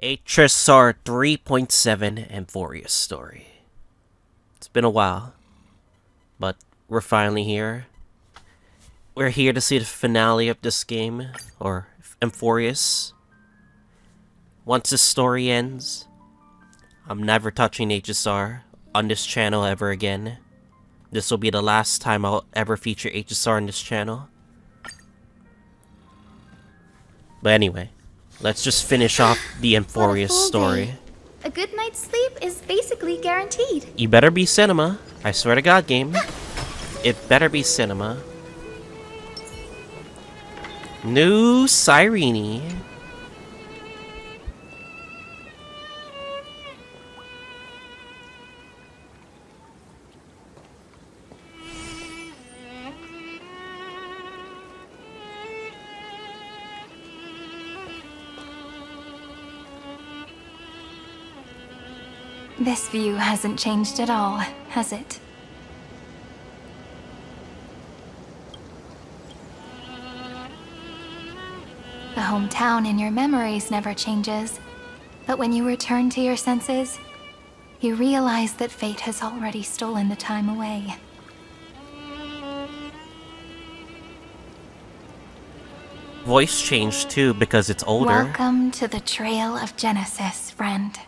HSR 3.7 Amphoreus story. It's been a while, but we're finally here. We're here to see the finale of this game, or Amphoreus. Once this story ends, I'm never touching HSR on this channel ever again. This will be the last time I'll ever feature HSR on this channel. But anyway, let's just finish off the Amphoreus story. Day. A good night's sleep is basically guaranteed. You better be cinema. I swear to God, game. It better be cinema. New Cyrene. This view hasn't changed at all, has it? The hometown in your memories never changes, but when you return to your senses, you realize that fate has already stolen the time away. Voice changed too because it's older. Welcome to the Trail of Genesis, friend.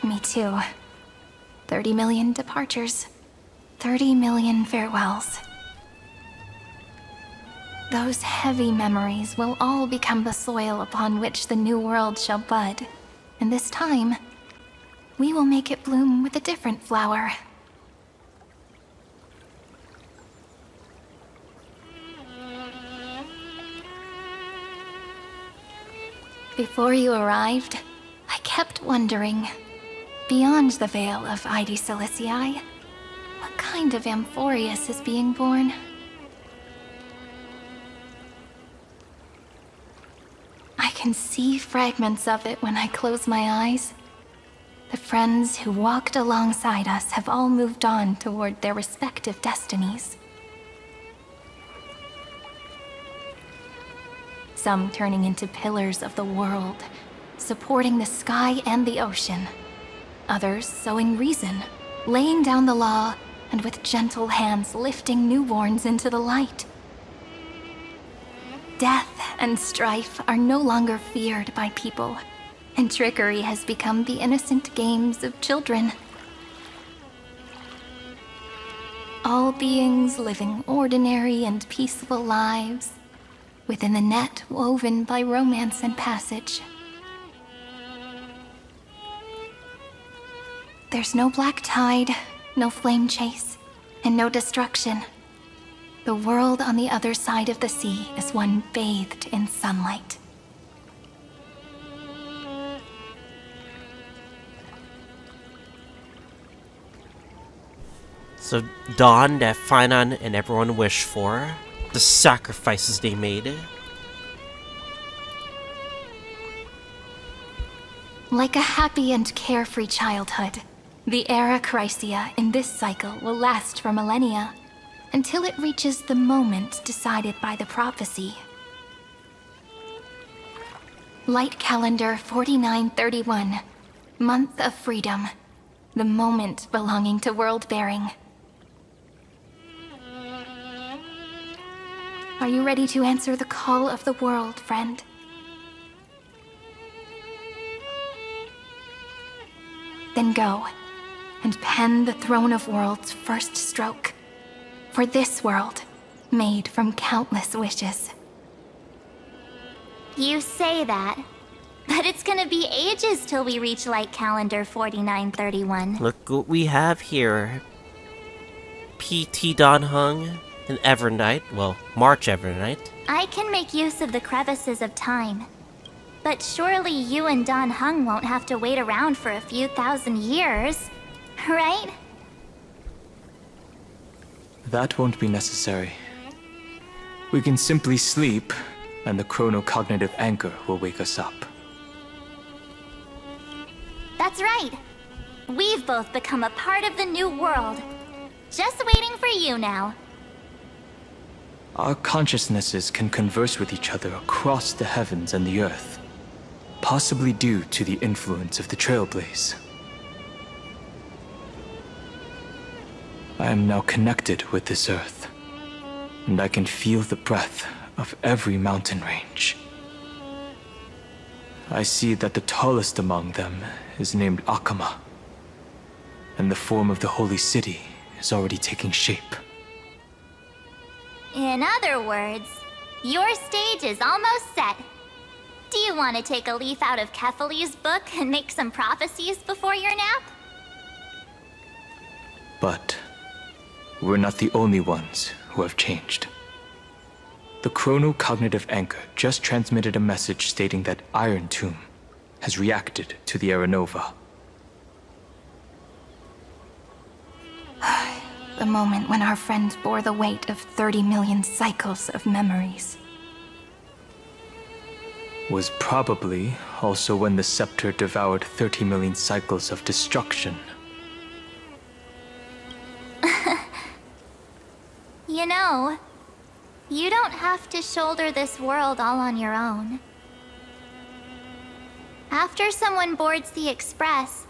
Me too. 30 million departures. 30 million farewells. Those heavy memories will all become the soil upon which the new world shall bud. And this time, we will make it bloom with a different flower. Before you arrived, I kept wondering, beyond the veil of Id Silicii, what kind of Amphoreus is being born? I can see fragments of it when I close my eyes. The friends who walked alongside us have all moved on toward their respective destinies. Some turning into pillars of the world, supporting the sky and the ocean. Others sowing reason, laying down the law, and with gentle hands lifting newborns into the light. Death and strife are no longer feared by people, and trickery has become the innocent games of children. All beings living ordinary and peaceful lives, within the net woven by romance and passage. There's no black tide, no flame chase, and no destruction. The world on the other side of the sea is one bathed in sunlight. So dawn that Finan and everyone wished for. The sacrifices they made. Like a happy and carefree childhood, the era Chrysia in this cycle will last for millennia, until it reaches the moment decided by the prophecy. Light calendar 4931, month of freedom, the moment belonging to world-bearing. Are you ready to answer the call of the world, friend? Then go, and pen the Throne of Worlds' first stroke. For this world, made from countless wishes. You say that, but it's gonna be ages till we reach Light Calendar 4931. Look what we have here. PT Dan Hung and Evernight. Well, March Evernight. I can make use of the crevices of time. But surely you and Dan Hung won't have to wait around for a few thousand years, right? That won't be necessary. We can simply sleep, and the chronocognitive anchor will wake us up. That's right. We've both become a part of the new world. Just waiting for you now. Our consciousnesses can converse with each other across the heavens and the earth, possibly due to the influence of the Trailblaze. I am now connected with this earth, and I can feel the breath of every mountain range. I see that the tallest among them is named Akama, and the form of the holy city is already taking shape. In other words, your stage is almost set. Do you want to take a leaf out of Kefali's book and make some prophecies before your nap? But we're not the only ones who have changed. The chrono-cognitive anchor just transmitted a message stating that Irontomb has reacted to the Aeronova. The moment when our friend bore the weight of 30 million cycles of memories. Was probably also when the scepter devoured 30 million cycles of destruction. You know, you don't have to shoulder this world all on your own. After someone boards the Express,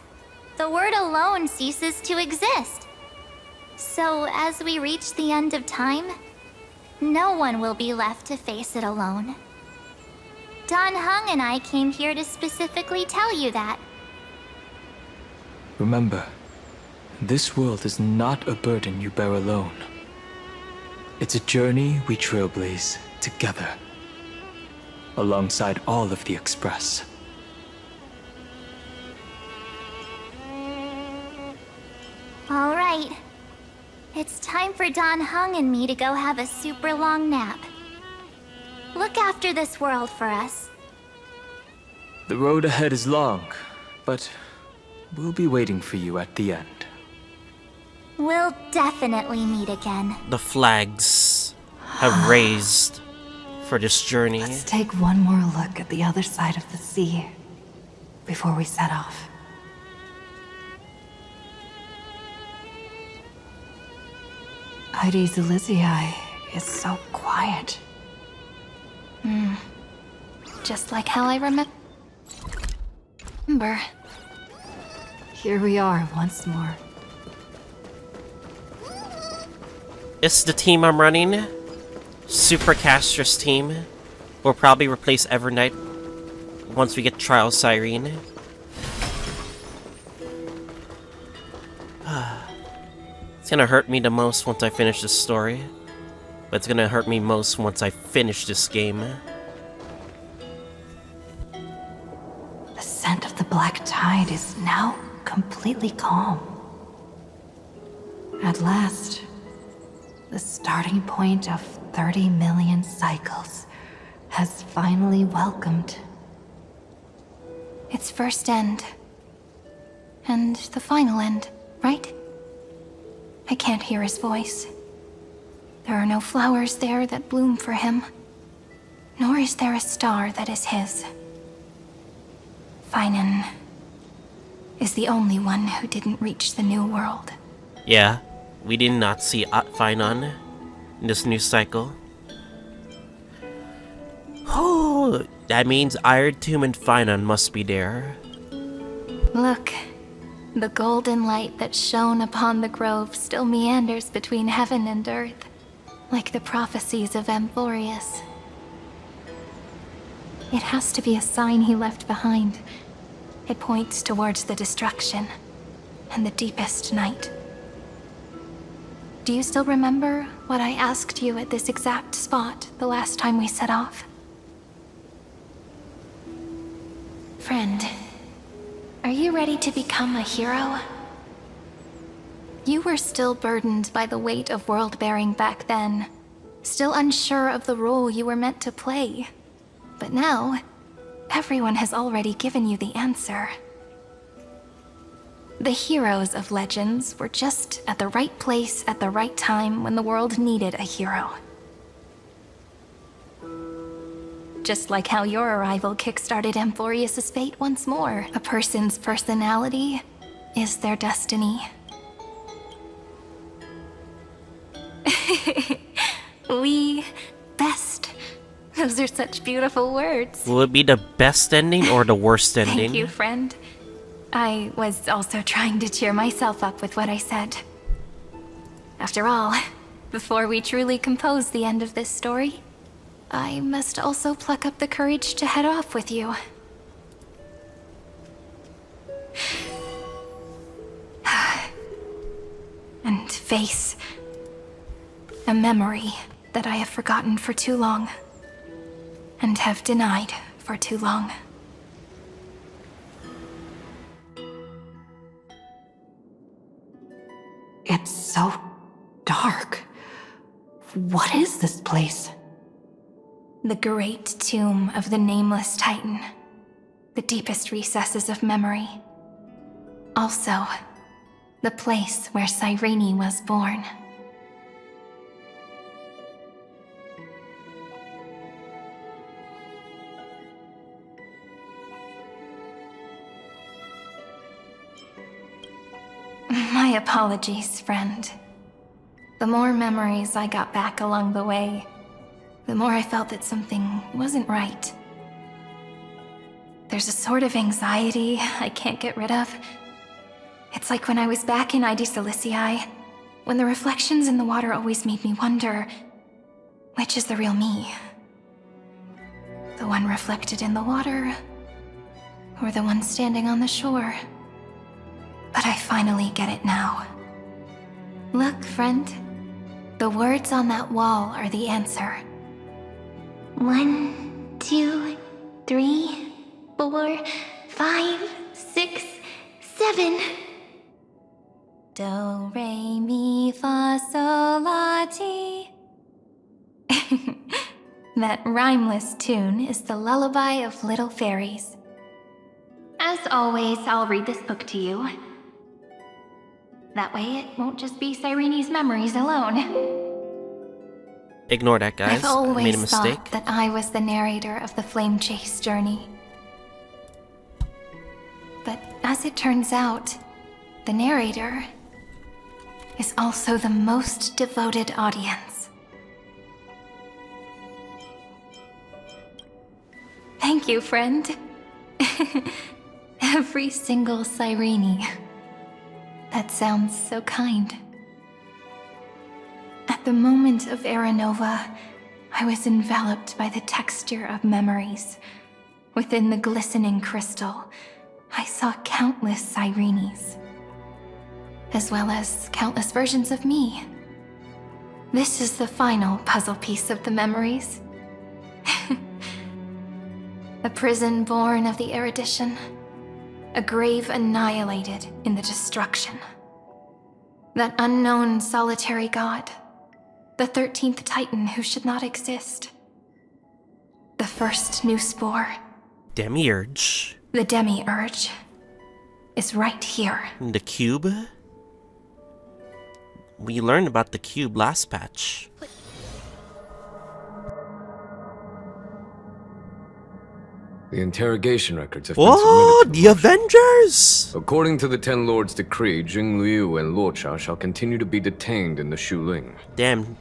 the word alone ceases to exist. So as we reach the end of time, no one will be left to face it alone. Dan Heng and I came here to specifically tell you that. Remember, this world is not a burden you bear alone. It's a journey we trailblaze together, alongside all of the Express. All right. It's time for Dan Heng and me to go have a super long nap. Look after this world for us. The road ahead is long, but we'll be waiting for you at the end. We'll definitely meet again. The flags have raised for this journey. Let's take one more look at the other side of the sea before we set off. Heidi's Elysiae is so quiet. Just like how I remember. Here we are once more. It's the team I'm running. Supercaster's team. We'll probably replace Evernight once we get Trial Cyrene. It's gonna hurt me the most once I finish this story. But it's gonna hurt me most once I finish this game. The scent of the black tide is now completely calm. At last, the starting point of 30 million cycles has finally welcomed. Its first end. And the final end, right? I can't hear his voice. There are no flowers there that bloom for him. Nor is there a star that is his. Finan is the only one who didn't reach the new world. Yeah, we did not see Finan in this new cycle. Oh, that means Irontomb and Finan must be there. Look, the golden light that shone upon the grove still meanders between heaven and earth, like the prophecies of Amphoreus. It has to be a sign he left behind. It points towards the destruction and the deepest night. Do you still remember what I asked you at this exact spot the last time we set off? Friend, are you ready to become a hero? You were still burdened by the weight of world-bearing back then, still unsure of the role you were meant to play. But now, everyone has already given you the answer. The heroes of legends were just at the right place at the right time when the world needed a hero. Just like how your arrival kickstarted Amphoreus' fate once more. A person's personality, is their destiny. We best. Those are such beautiful words. Will it be the best ending or the worst ending? Thank you, friend. I was also trying to cheer myself up with what I said. After all, before we truly compose the end of this story, I must also pluck up the courage to head off with you. And face a memory that I have forgotten for too long, and have denied for too long. It's so dark. What is this place? The great tomb of the Nameless Titan. The deepest recesses of memory. Also, the place where Cyrene was born. My apologies, friend. The more memories I got back along the way, the more I felt that something wasn't right. There's a sort of anxiety I can't get rid of. It's like when I was back in ID Silicii, when the reflections in the water always made me wonder, which is the real me? The one reflected in the water, or the one standing on the shore? But I finally get it now. Look, friend. The words on that wall are the answer. 1, 2, 3, 4, 5, 6, 7. Do, re, mi, fa, sol, la, ti. That rhymeless tune is the lullaby of little fairies. As always, I'll read this book to you. That way it won't just be Cyrene's memories alone. Ignore that, guys. I've always I made a mistake. thought that I was the narrator of the Flame Chase journey. But as it turns out, the narrator is also the most devoted audience. Thank you, friend. Every single Cyrene. That sounds so kind. At the moment of Era Nova, I was enveloped by the texture of memories. Within the glistening crystal, I saw countless Cyrenes, as well as countless versions of me. This is the final puzzle piece of the memories. A prison born of the erudition. A grave annihilated in the destruction. That unknown solitary god. The 13th Titan who should not exist. The first new spore. Demiurge. The Demiurge is right here. The cube? We learned about the cube last patch. The interrogation records have been Oh, submitted to the Avengers! According to the Ten Lords' decree, Jing Liu and Luocha shall continue to be detained in the Shuling. Damn.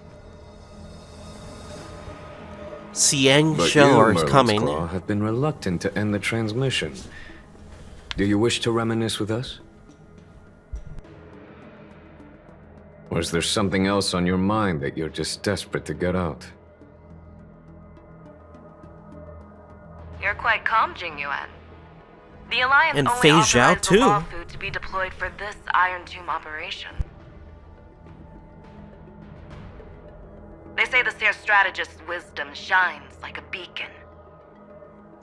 But Xianzhou you, is coming. Merlin's Claw, have been reluctant to end the transmission. Do you wish to reminisce with us? Or is there something else on your mind that you're just desperate to get out? You're quite calm, Jingyuan. The Alliance And only Fei Zhao, authorized the raw too. food to be deployed for this Irontomb operation. They say the Seer Strategist's wisdom shines like a beacon.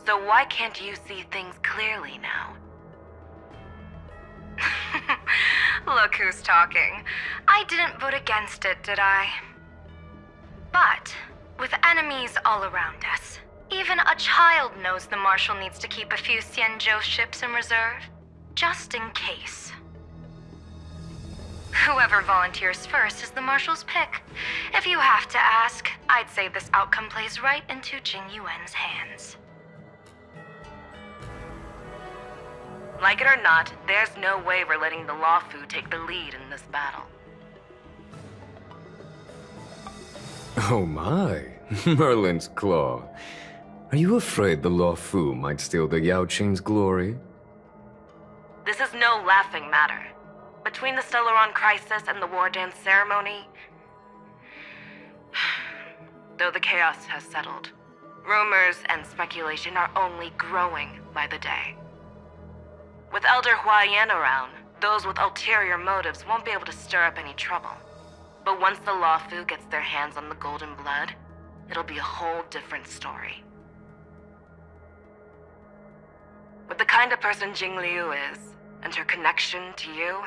So why can't you see things clearly now? Look who's talking. I didn't vote against it, did I? But, with enemies all around us, even a child knows the Marshal needs to keep a few Xianzhou ships in reserve, just in case. Whoever volunteers first is the Marshal's pick. If you have to ask, I'd say this outcome plays right into Jingyuan's hands. Like it or not, there's no way we're letting the Lawfu take the lead in this battle. Oh my, Merlin's Claw. Are you afraid the Lawfu might steal the Yao Qing's glory? This is no laughing matter. Between the Stellaron crisis and the War Dance ceremony, though the chaos has settled, rumors and speculation are only growing by the day. With Elder Huaiyan around, those with ulterior motives won't be able to stir up any trouble. But once the Lawfu gets their hands on the golden blood, it'll be a whole different story. With the kind of person Jingliu is, and her connection to you,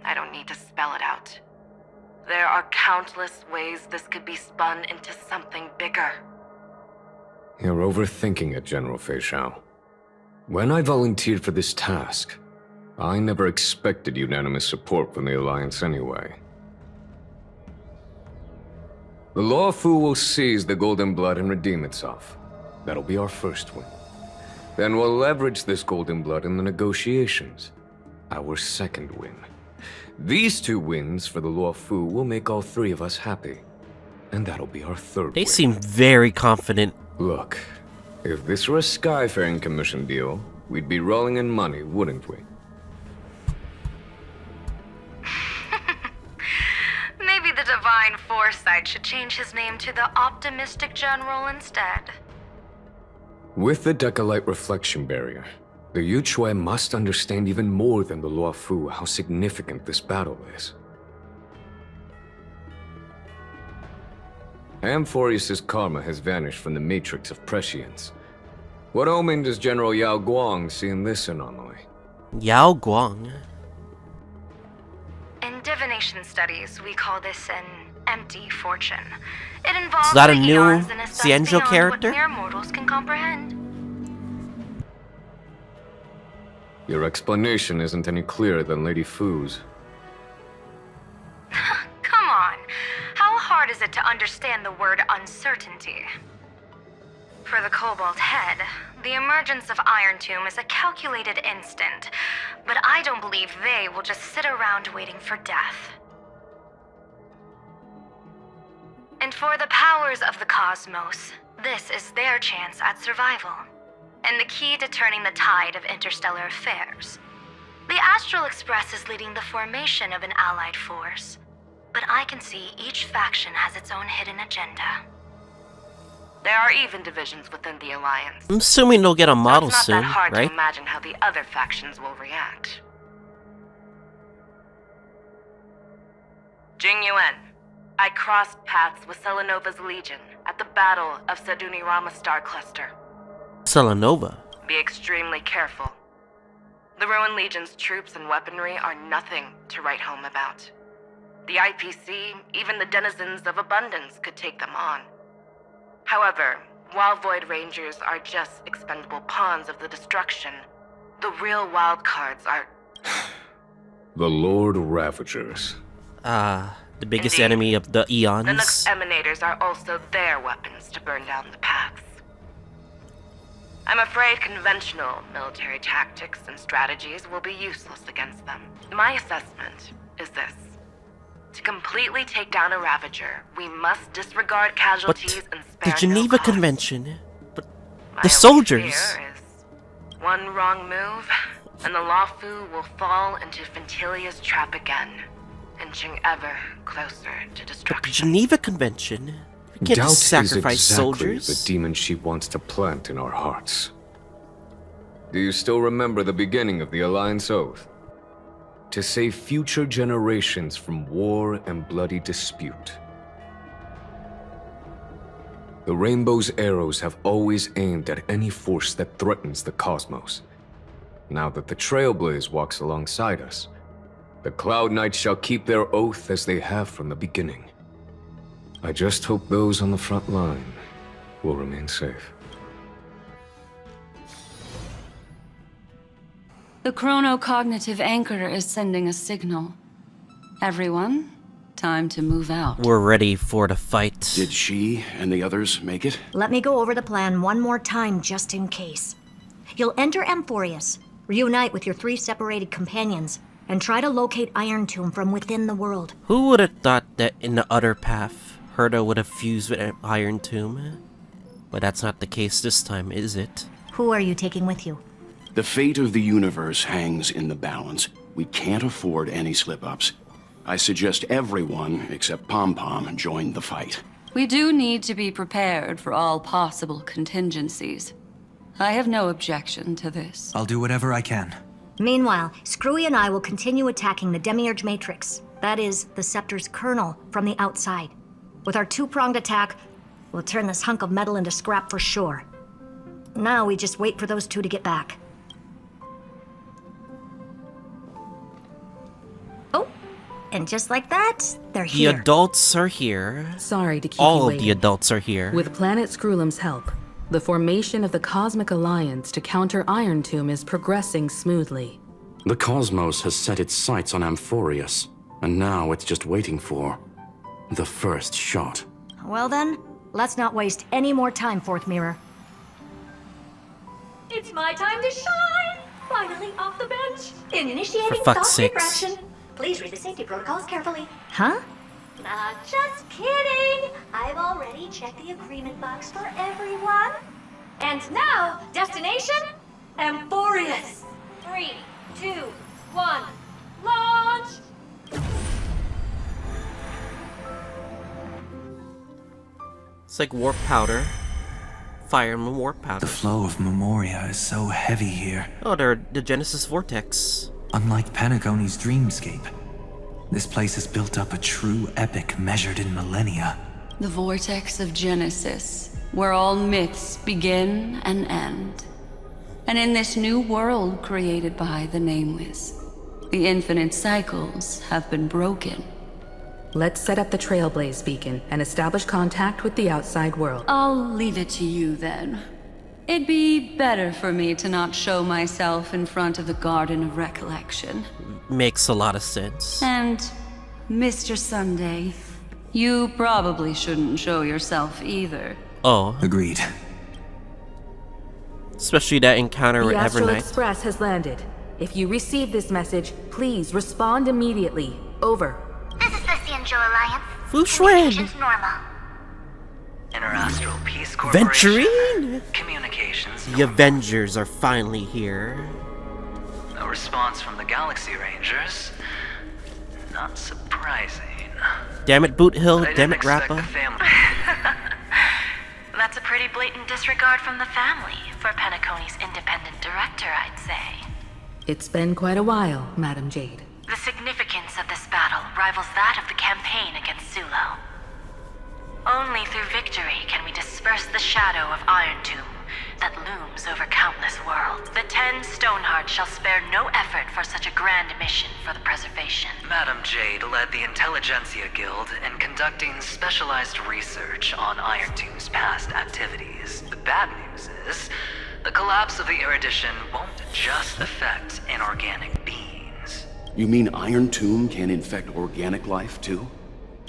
I don't need to spell it out. There are countless ways this could be spun into something bigger. You're overthinking it, General Fei Shao. When I volunteered for this task, I never expected unanimous support from the Alliance anyway. The Lawfu will seize the Golden Blood and redeem itself. That'll be our first win. Then we'll leverage this Golden Blood in the negotiations. Our second win. These 2 wins for the Lawfu will make all 3 of us happy. And that'll be our third They win. seem very confident. Look, if this were a Skyfaring Commission deal, we'd be rolling in money, wouldn't we? Maybe the Divine Foresight should change his name to the Optimistic General instead. With the Decalite Reflection Barrier, the Yuchuan must understand even more than the Luofu how significant this battle is. Amphoreus' karma has vanished from the matrix of prescience. What omen does General Yao Guang see in this anomaly? Yao Guang. In divination studies, we call this an empty fortune. It involves Is that a the new eons in a stuff Xianzhou beyond character? what mere mortals can comprehend. Your explanation isn't any clearer than Lady Fu's. Come on. How hard is it to understand the word uncertainty? For the Cobalt Head, the emergence of Irontomb is a calculated instant, but I don't believe they will just sit around waiting for death. And for the powers of the cosmos, this is their chance at survival, and the key to turning the tide of interstellar affairs. The Astral Express is leading the formation of an allied force, but I can see each faction has its own hidden agenda. There are even divisions within the Alliance. I'm assuming they'll get a model It's not soon, that hard right? to imagine how the other factions will react. Jing Yuan, I crossed paths with Selenova's Legion at the Battle of Sedunirama Star Cluster. Selenova. Be extremely careful. The Ruined Legion's troops and weaponry are nothing to write home about. The IPC, even the denizens of Abundance, could take them on. However, while Void Rangers are just expendable pawns of the destruction, the real wild cards are... The Lord Ravagers. The biggest Indeed. enemy of the The eons. Nux Emanators are also their weapons to burn down the paths. I'm afraid conventional military tactics and strategies will be useless against them. My assessment is this. To completely take down a Ravager, we must disregard casualties and spare The Geneva no cost. Convention. But My the only soldiers. fear is one wrong move, and the Lawfu will fall into Fentilia's trap again, inching ever closer to The destruction. Geneva Convention. We can't Doubt just sacrifice is exactly soldiers. the demon she wants to plant in our hearts. Do you still remember the beginning of the Alliance Oath? To save future generations from war and bloody dispute. The Rainbow's arrows have always aimed at any force that threatens the cosmos. Now that the Trailblaze walks alongside us, the Cloud Knights shall keep their oath as they have from the beginning. I just hope those on the front line will remain safe. The chronocognitive anchor is sending a signal. Everyone, time to move out. We're ready for the fight. Did she and the others make it? Let me go over the plan one more time just in case. You'll enter Amphoreus, reunite with your 3 separated companions, and try to locate Irontomb from within the world. Who would have thought that in the other path, Herta would have fused with Irontomb? But that's not the case this time, is it? Who are you taking with you? The fate of the universe hangs in the balance. We can't afford any slip-ups. I suggest everyone, except Pom-Pom, join the fight. We do need to be prepared for all possible contingencies. I have no objection to this. I'll do whatever I can. Meanwhile, Screwy and I will continue attacking the Demiurge Matrix. That is, the Scepter's kernel, from the outside. With our 2-pronged attack, we'll turn this hunk of metal into scrap for sure. Now we just wait for those 2 to get back. Oh, and just like that, they're The here. adults are here. Sorry to keep All you of waiting. the adults are here. With Planet Screwllum's help, the formation of the Cosmic Alliance to counter Irontomb is progressing smoothly. The cosmos has set its sights on Amphoreus, and now it's just waiting for the first shot. Well then, let's not waste any more time, Fourth Mirror. It's my time to shine! Finally off the bench! Initiating For fuck's thought sakes. refraction. Please read the safety protocols carefully. Huh? Just kidding! I've already checked the agreement box for everyone. And now, destination? Amphoreus! 3, 2, 1, launch! It's like warp powder. Fire and warp powder. The flow of Memoria is so heavy here. Oh, they're the Genesis Vortex. Unlike Pentagoni's dreamscape, this place has built up a true epic measured in millennia. The vortex of Genesis, where all myths begin and end. And in this new world created by the Nameless, the infinite cycles have been broken. Let's set up the Trailblaze beacon and establish contact with the outside world. I'll leave it to you then. It'd be better for me to not show myself in front of the Garden of Recollection. Makes a lot of sense. And, Mr. Sunday, you probably shouldn't show yourself either. Oh. Agreed. Especially that encounter with The Astral Evernight. Express has landed. If you receive this message, please respond immediately. Over. This is the Xianzhou Alliance. Fu Xuan. Communications normal. Interastral Peace Corporation. Venturine! Communications The normal. Avengers are finally here. No response from the Galaxy Rangers. Not surprising. Damn it, Boot Hill. I Damn didn't it, expect Rappa. the family. That's a pretty blatant disregard from the family for Penacony's independent director, I'd say. It's been quite a while, Madam Jade. The significance of this battle rivals that of the campaign against Sulo. Only through victory can we disperse the shadow of Irontomb that looms over countless worlds. The 10 Stonehearts shall spare no effort for such a grand mission for the preservation. Madam Jade led the Intelligentsia Guild in conducting specialized research on Irontomb's past activities. The bad news is, the collapse of the Erudition won't just affect inorganic beings. You mean Irontomb can infect organic life, too?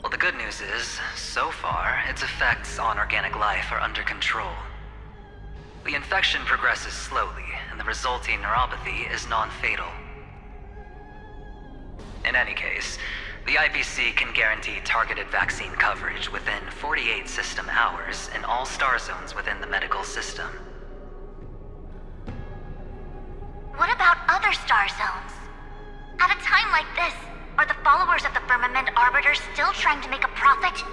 Well, the good news is, so far, its effects on organic life are under control. The infection progresses slowly, and the resulting neuropathy is non-fatal. In any case, the IPC can guarantee targeted vaccine coverage within 48 system hours in all star zones within the medical system. What about other star zones? At a time like this, are the followers of the Firmament Arbiter still trying to make a profit?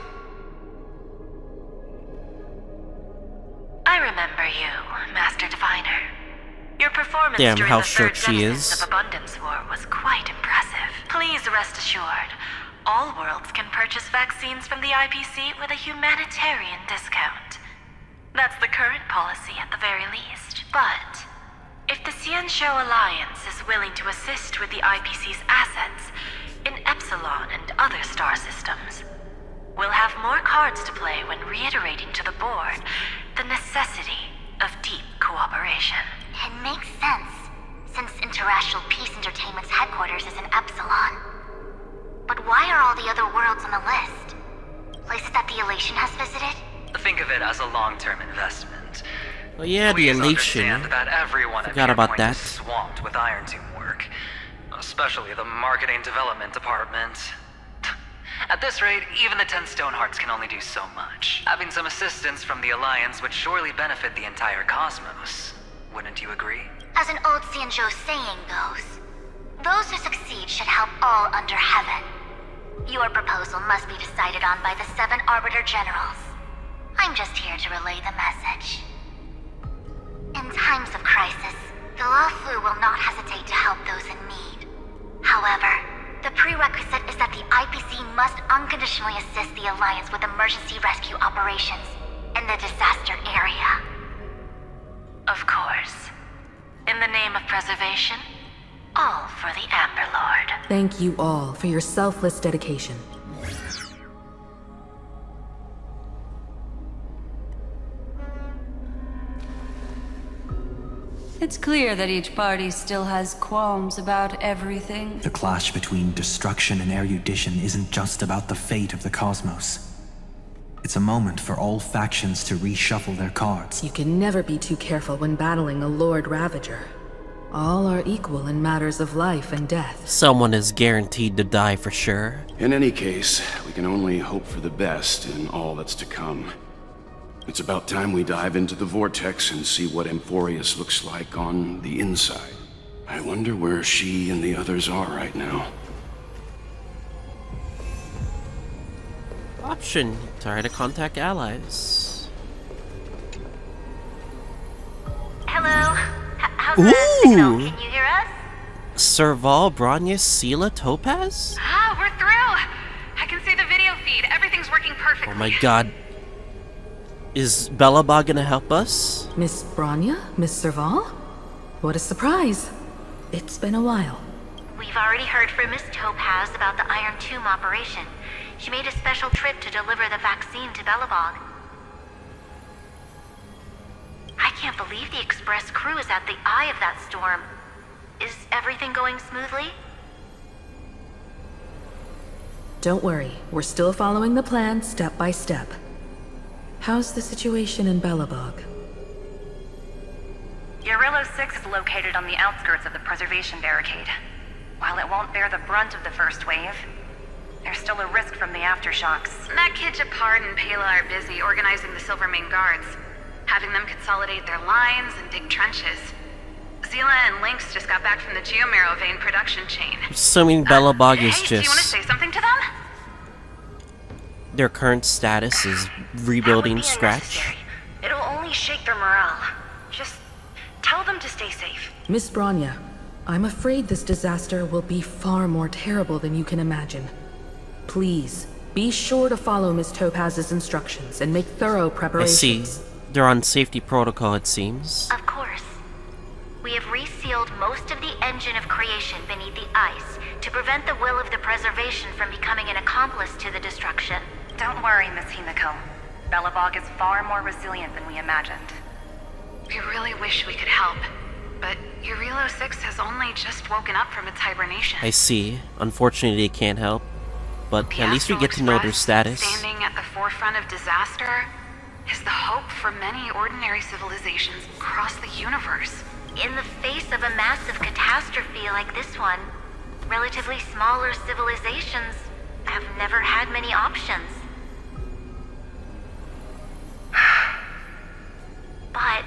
I remember you, Master Diviner. Your performance Damn, during how the short Third she Genesis is. of Abundance War was quite impressive. Please rest assured, all worlds can purchase vaccines from the IPC with a humanitarian discount. That's the current policy at the very least. But if the Xianzhou Alliance is willing to assist with the IPC's assets in Epsilon and other star systems, we'll have more cards to play when reiterating to the board the necessity of deep cooperation. It makes sense, since Interastral Peace Entertainment's headquarters is in Epsilon. But why are all the other worlds on the list? Places that the Elation has visited? Think of it as a long-term investment. Oh yeah, the Please elation. understand that everyone at Forgot about Pierpoint that. is swamped with Irontomb work, especially the marketing development department. At this rate, even the 10 Stonehearts can only do so much. Having some assistance from the Alliance would surely benefit the entire cosmos. Wouldn't you agree? As an old Xianzhou saying goes, those who succeed should help all under heaven. Your proposal must be decided on by the 7 Arbiter Generals. I'm just here to relay the message. In times of crisis, the Lawfu will not hesitate to help those in need. However, the prerequisite is that the IPC must unconditionally assist the Alliance with emergency rescue operations in the disaster area. Of course. In the name of preservation, all for the Amber Lord. Thank you all for your selfless dedication. It's clear that each party still has qualms about everything. The clash between destruction and erudition isn't just about the fate of the cosmos. It's a moment for all factions to reshuffle their cards. You can never be too careful when battling a Lord Ravager. All are equal in matters of life and death. Someone is guaranteed to die for sure. In any case, we can only hope for the best in all that's to come. It's about time we dive into the vortex and see what Amphoreus looks like on the inside. I wonder where she and the others are right now. Option. Try to contact allies. Hello? How's the signal? Can you hear us? Serval, Bronya, Sela, Topaz? Ah, we're through! I can see the video feed. Everything's working perfectly. Oh my god. Is Belobog gonna help us? Miss Bronya? Miss Serval? What a surprise. It's been a while. We've already heard from Miss Topaz about the Irontomb operation. She made a special trip to deliver the vaccine to Belobog. I can't believe the Express crew is at the eye of that storm. Is everything going smoothly? Don't worry, we're still following the plan step by step. How's the situation in Belobog? Eurillo 6 is located on the outskirts of the preservation barricade. While it won't bear the brunt of the first wave, there's still a risk from the aftershocks. That kid Japard and Pela are busy organizing the Silvermane guards, having them consolidate their lines and dig trenches. Zila and Lynx just got back from the Geomarrow vein production chain. Assuming Belobog is Do you want to just... say something to them? Their current status is rebuilding scratch. It'll only shake their morale. Just tell them to stay safe. Miss Bronya, I'm afraid this disaster will be far more terrible than you can imagine. Please, be sure to follow Miss Topaz's instructions and make thorough I preparations. see. They're on safety protocol, it seems. Of course. We have resealed most of the engine of creation beneath the ice to prevent the will of the preservation from becoming an accomplice to the destruction. Don't worry, Miss Himiko. Belobog is far more resilient than we imagined. We really wish we could help, but Eurillo 6 has only just woken up from its hibernation. I see. Unfortunately, they can't help. But The at least we Astral get to know their Express, status. standing at the forefront of disaster, is the hope for many ordinary civilizations across the universe. In the face of a massive catastrophe like this one, relatively smaller civilizations have never had many options. But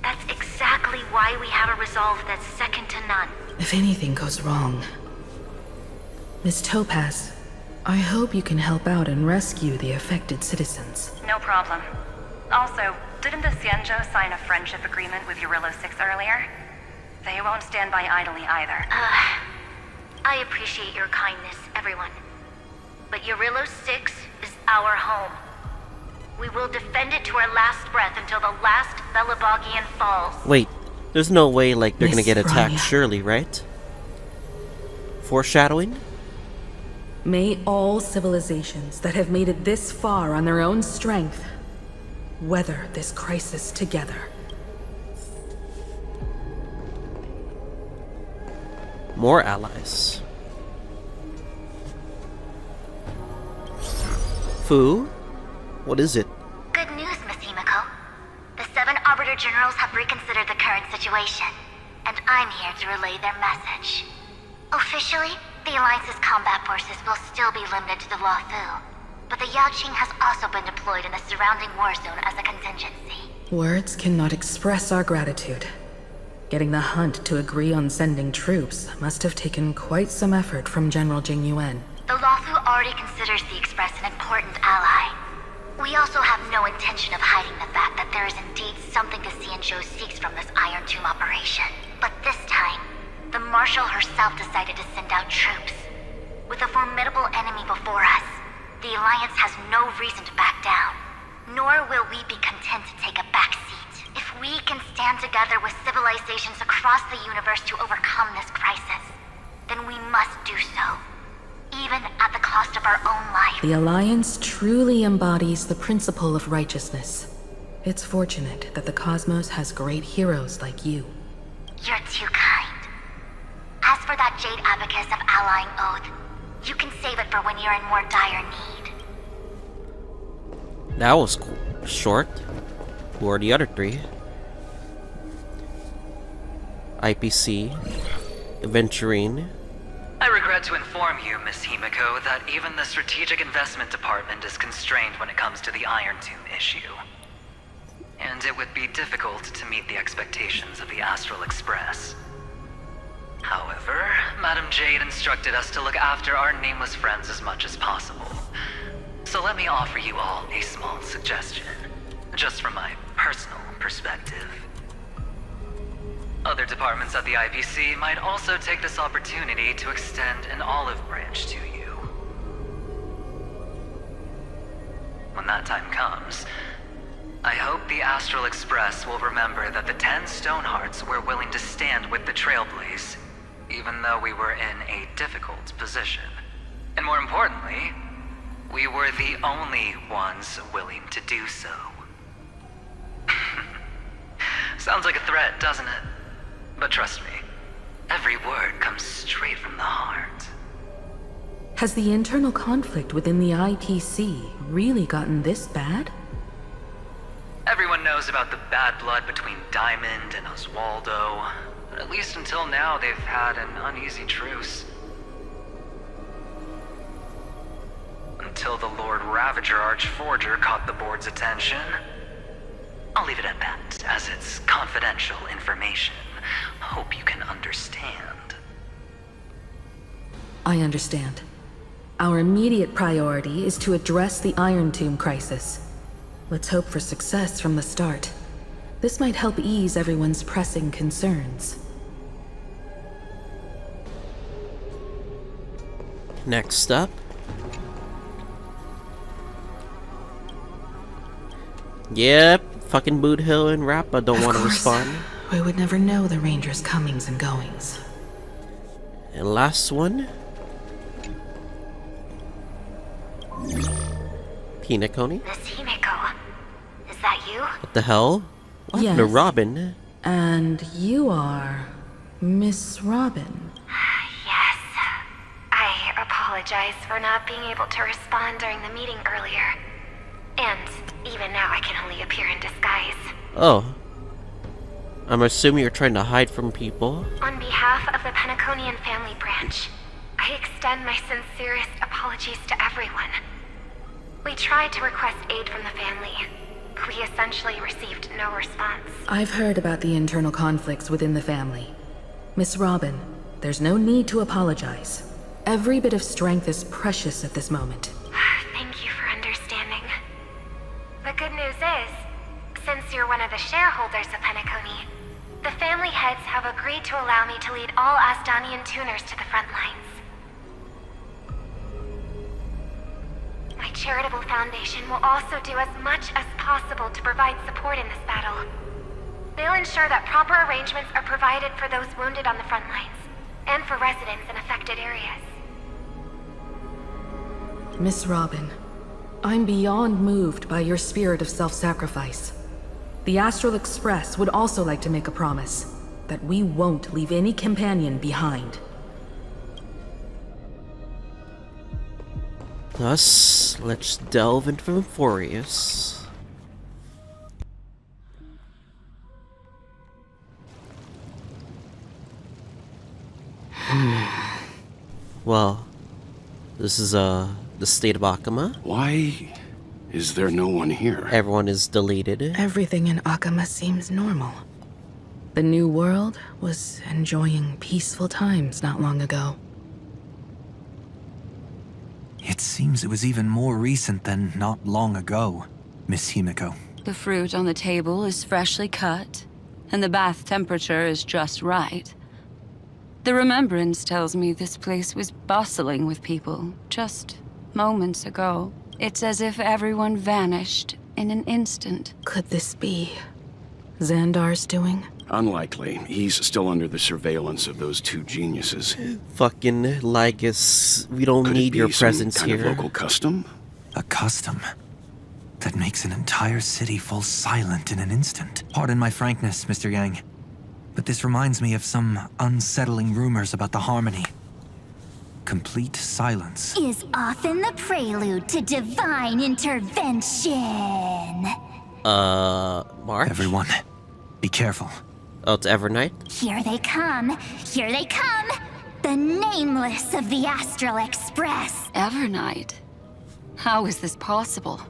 that's exactly why we have a resolve that's second to none. If anything goes wrong... Miss Topaz, I hope you can help out and rescue the affected citizens. No problem. Also, didn't the Xianzhou sign a friendship agreement with Eurillo 6 earlier? They won't stand by idly either. I appreciate your kindness, everyone. But Eurillo 6 is our home. We will defend it to our last breath until the last Belobogian falls. Wait, there's no way, like, they're gonna Miss get attacked, Bronya. surely, right? Foreshadowing? May all civilizations that have made it this far on their own strength weather this crisis together. More allies. Fu? What is it? Good news, Miss Himiko. The 7 Arbiter situation, and I'm here to relay their message. Officially, the Alliance's combat forces will still be limited to the Luofu, but the Yaoqing has also been deployed in the surrounding war zone as a contingency. Words cannot express our gratitude. Getting the Hunt to agree on sending troops must have taken quite some effort from General Jing Yuan. The Luofu already considers the Express an important ally. We also have no intention of hiding the fact that there is indeed something the Xianzhou seeks from this Irontomb operation. But this time, the Marshal herself decided to send out troops. With a formidable enemy before us, the Alliance has no reason to back down. Nor will we be content to take a back seat. If we can stand together with civilizations across the universe to overcome this crisis, then we must do so. Even at the cost of our own life. The Alliance truly embodies the principle of righteousness. It's fortunate that the cosmos has great heroes like you. You're too kind. As for that Jade Abacus of Allying Oath, you can save it for when you're in more dire need. That was short. Who are the other three? IPC, Aventurine. I regret to inform you, Miss Himiko, that even the Strategic Investment Department is constrained when it comes to the Irontomb issue. And it would be difficult to meet the expectations of the Astral Express. However, Madam Jade instructed us to look after our nameless friends as much as possible. So let me offer you all a small suggestion, just from my personal perspective. Other departments at the IPC might also take this opportunity to extend an olive branch to you. When that time comes, I hope the Astral Express will remember that the 10 Stonehearts were willing to stand with the Trailblaze, even though we were in a difficult position. And more importantly, we were the only ones willing to do so. Sounds like a threat, doesn't it? But trust me, every word comes straight from the heart. Has the internal conflict within the IPC really gotten this bad? Everyone knows about the bad blood between Diamond and Oswaldo, but at least until now they've had an uneasy truce. Until the Lord Ravager Archforger caught the board's attention. I'll leave it at that, as it's confidential information. Hope you can understand. I understand. Our immediate priority is to address the Irontomb crisis. Let's hope for success from the start. This might help ease everyone's pressing concerns. Next up. Yep, fucking Boot Hill and Rappa don't want to respond. We would never know the Ranger's comings and goings. And last one. Hinekoni? Miss Himiko, is that you? What the hell? What happened to Robin? And you are Miss Robin. Yes. I apologize for not being able to respond during the meeting earlier. And even now I can only appear in disguise. Oh. I'm assuming you're trying to hide from people. On behalf of the Penaconian family branch, I extend my sincerest apologies to everyone. We tried to request aid from the family. We essentially received no response. I've heard about the internal conflicts within the family. Miss Robin, there's no need to apologize. Every bit of strength is precious at this moment. Thank you for understanding. The good news is, since you're one of the shareholders of Penacony, the family heads have agreed to allow me to lead all Asdanian tuners to the front lines. My charitable foundation will also do as much as possible to provide support in this battle. They'll ensure that proper arrangements are provided for those wounded on the front lines, and for residents in affected areas. Miss Robin, I'm beyond moved by your spirit of self-sacrifice. The Astral Express would also like to make a promise that we won't leave any companion behind. Thus, let's delve into Amphoreus. Well, this is the state of Akama. Why is there no one here? Everyone is deleted. Everything in Akama seems normal. The new world was enjoying peaceful times not long ago. It seems it was even more recent than not long ago, Miss Himiko. The fruit on the table is freshly cut, and the bath temperature is just right. The remembrance tells me this place was bustling with people just moments ago. It's as if everyone vanished in an instant. Could this be Xandar's doing? Unlikely. He's still under the surveillance of those two geniuses. Fucking Lygus, we don't need your presence some kind here. of local custom? A custom that makes an entire city fall silent in an instant. Pardon my frankness, Mr. Yang, but this reminds me of some unsettling rumors about the Harmony. Complete silence is often the prelude to divine intervention. March? Everyone, be careful. Oh, it's Evernight? Here they come. Here they come. The nameless of the Astral Express. Evernight? How is this possible?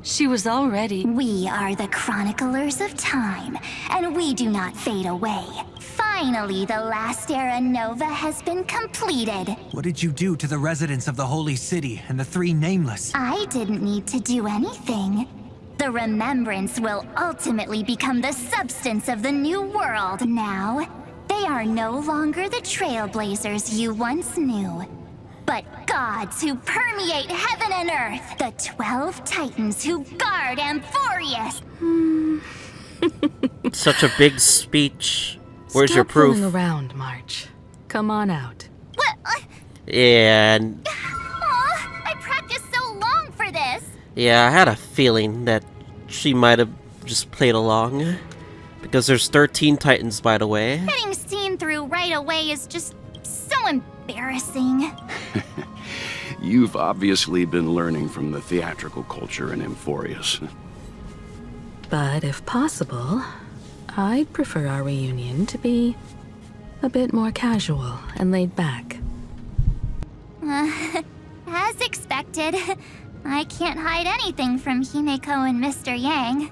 She was already... We are the chroniclers of time, and we do not fade away. Finally, the last era Nova has been completed. What did you do to the residents of the Holy City and the three Nameless? I didn't need to do anything. The remembrance will ultimately become the substance of the new world. Now, they are no longer the Trailblazers you once knew, but gods who permeate heaven and earth. The 12 Titans who guard Amphoreus. Such a big speech. Where's Stop your proof? fooling around, March. Come on out. What? Yeah, I practiced so long for this. yeah, I had a feeling that she might have just played along. Because there's 13 Titans, by the way. Getting seen through right away is just so embarrassing. You've obviously been learning from the theatrical culture in Amphoreus. But if possible, I'd prefer our reunion to be a bit more casual and laid back. As expected, I can't hide anything from Himeko and Mr. Yang.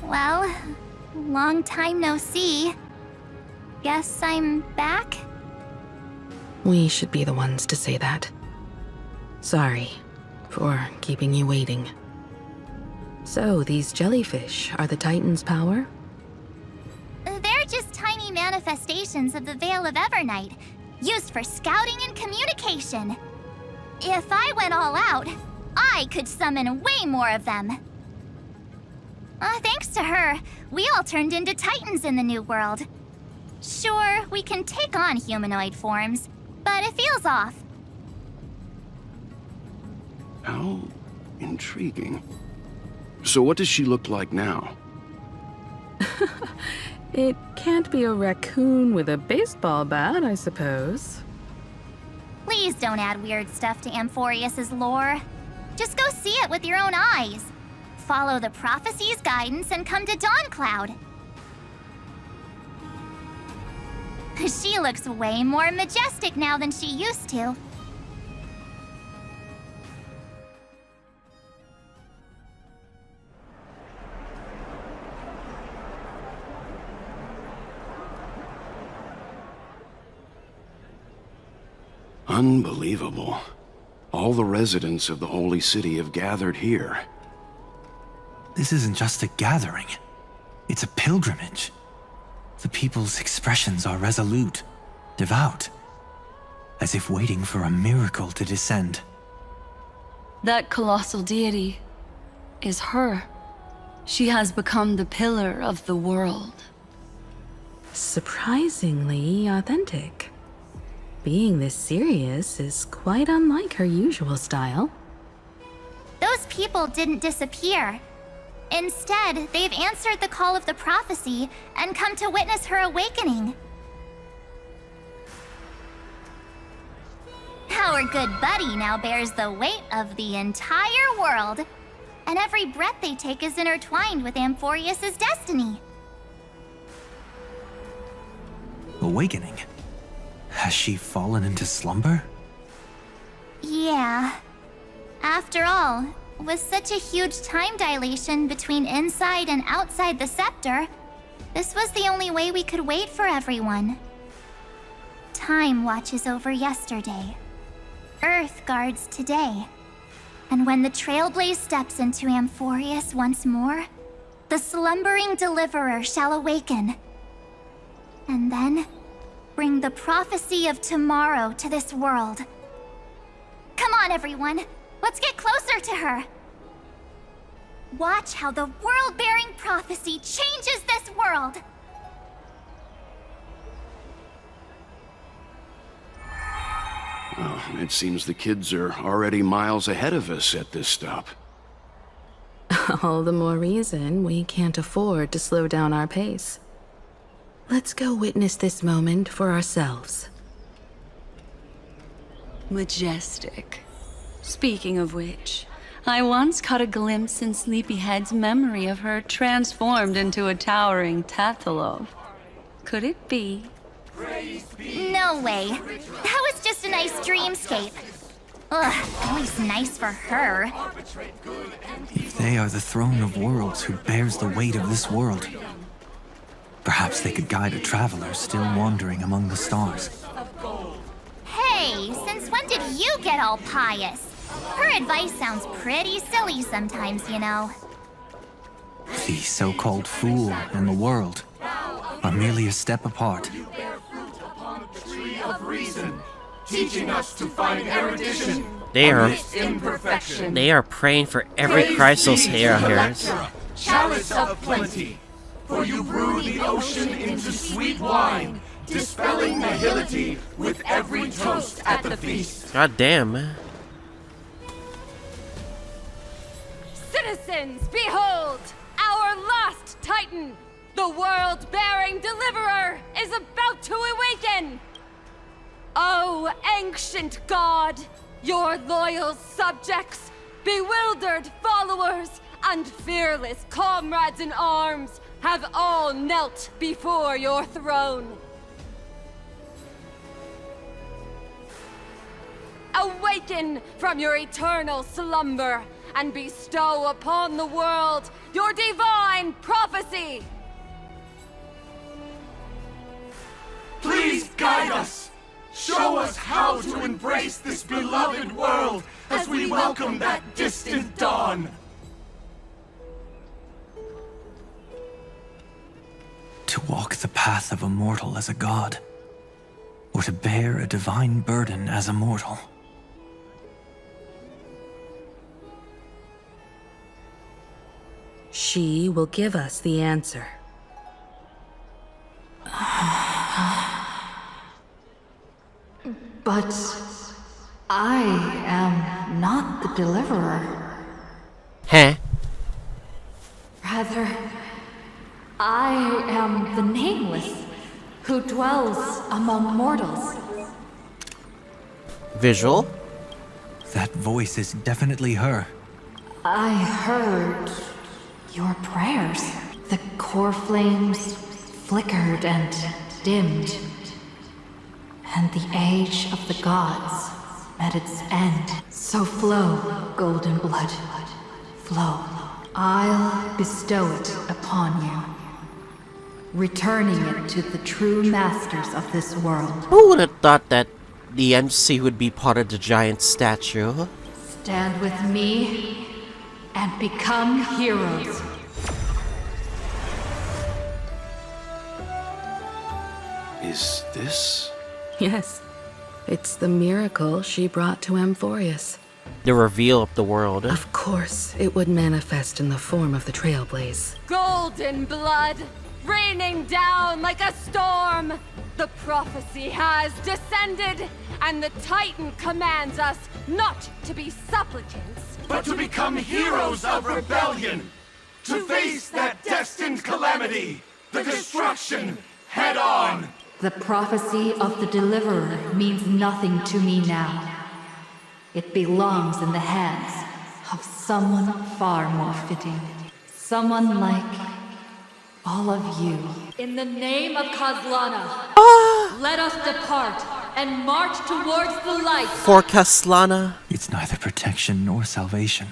Well, long time no see. Guess I'm back? We should be the ones to say that. Sorry for keeping you waiting. So, these jellyfish are the Titan's power? They're just tiny manifestations of the Veil of Evernight, used for scouting and communication. If I went all out, I could summon way more of them. Thanks to her, we all turned into Titans in the New World. Sure, we can take on humanoid forms, but it feels off. How intriguing. So what does she look like now? It can't be a raccoon with a baseball bat, I suppose. Please don't add weird stuff to Amphoreus' lore. Just go see it with your own eyes. Follow the prophecy's guidance and come to Dawncloud. She looks way more majestic now than she used to. Unbelievable. All the residents of the Holy City have gathered here. This isn't just a gathering. It's a pilgrimage. The people's expressions are resolute, devout, as if waiting for a miracle to descend. That colossal deity is her. She has become the pillar of the world. Surprisingly authentic. Being this serious is quite unlike her usual style. Those people didn't disappear. Instead, they've answered the call of the prophecy and come to witness her awakening. Our good buddy now bears the weight of the entire world, and every breath they take is intertwined with Amphoreus' destiny. Awakening? Has she fallen into slumber? Yeah. After all, with such a huge time dilation between inside and outside the scepter, this was the only way we could wait for everyone. Time watches over yesterday. Earth guards today. And when the Trailblaze steps into Amphoreus once more, the slumbering deliverer shall awaken. And then, bring the prophecy of tomorrow to this world. Come on, everyone. Let's get closer to her. Watch how the world-bearing prophecy changes this world. Well, it seems the kids are already miles ahead of us at this stop. All the more reason we can't afford to slow down our pace. Let's go witness this moment for ourselves. Majestic. Speaking of which, I once caught a glimpse in Sleepyhead's memory of her transformed into a towering Tathalov. Could it be? No way. That was just a nice dreamscape. Ugh, always nice for her. If they are the throne of worlds who bears the weight of this world, perhaps they could guide a traveler still wandering among the stars. Hey, since when did you get all pious? Her advice sounds pretty silly sometimes, you know. The so-called fool and the world are merely a step apart. Of reason, teaching us to find erudition. They are praying for every Chrysos here. Chalice of plenty, for you brew the ocean into sweet wine, dispelling nihility with every toast at the feast. God damn, man. Citizens, behold! Our last Titan, the world-bearing deliverer, is about to awaken! Oh, ancient god, your loyal subjects, bewildered followers, and fearless comrades in arms have all knelt before your throne. Awaken from your eternal slumber and bestow upon the world your divine prophecy! Please guide us! Show us how to embrace this beloved world as we welcome that distant dawn! To walk the path of a mortal as a god, or to bear a divine burden as a mortal. She will give us the answer. But I am not the deliverer. Huh? Rather, I am the nameless who dwells among mortals. Visual? That voice is definitely her. I heard your prayers. The core flames flickered and dimmed. And the age of the gods met its end. So flow, golden blood. Flow. I'll bestow it upon you, returning it to the true masters of this world. Who would have thought that the MC would be part of the giant statue? Stand with me and become heroes. Is this? Yes. It's the miracle she brought to Amphoreus. The reveal of the world. Of course, it would manifest in the form of the Trailblaze. Golden blood, raining down like a storm! The prophecy has descended, and the Titan commands us not to be supplicants, but to become heroes of rebellion! To face that destined calamity! The destruction, head on! The prophecy of the Deliverer means nothing to me now. It belongs in the hands of someone far more fitting. Someone like all of you. In the name of Kozlana, let us depart. and march towards the light. For Kaslana. It's neither protection nor salvation.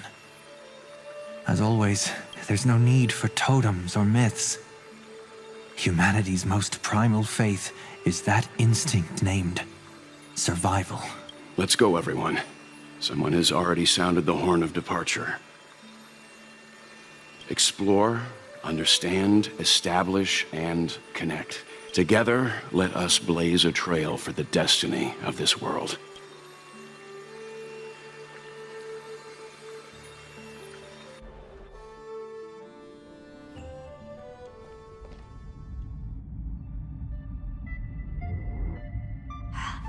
As always, there's no need for totems or myths. Humanity's most primal faith is that instinct named survival. Let's go, everyone. Someone has already sounded the horn of departure. Explore, understand, establish, and connect. Together, let us blaze a trail for the destiny of this world.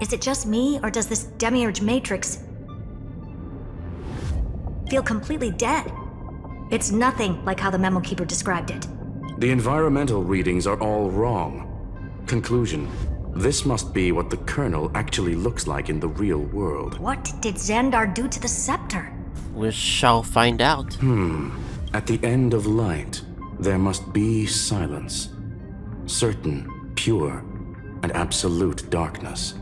Is it just me, or does this Demiurge Matrix feel completely dead? It's nothing like how the Memo Keeper described it. The environmental readings are all wrong. Conclusion: this must be what the Colonel actually looks like in the real world. What did Xandar do to the scepter? We shall find out. At the end of light, there must be silence. Certain, pure, and absolute darkness.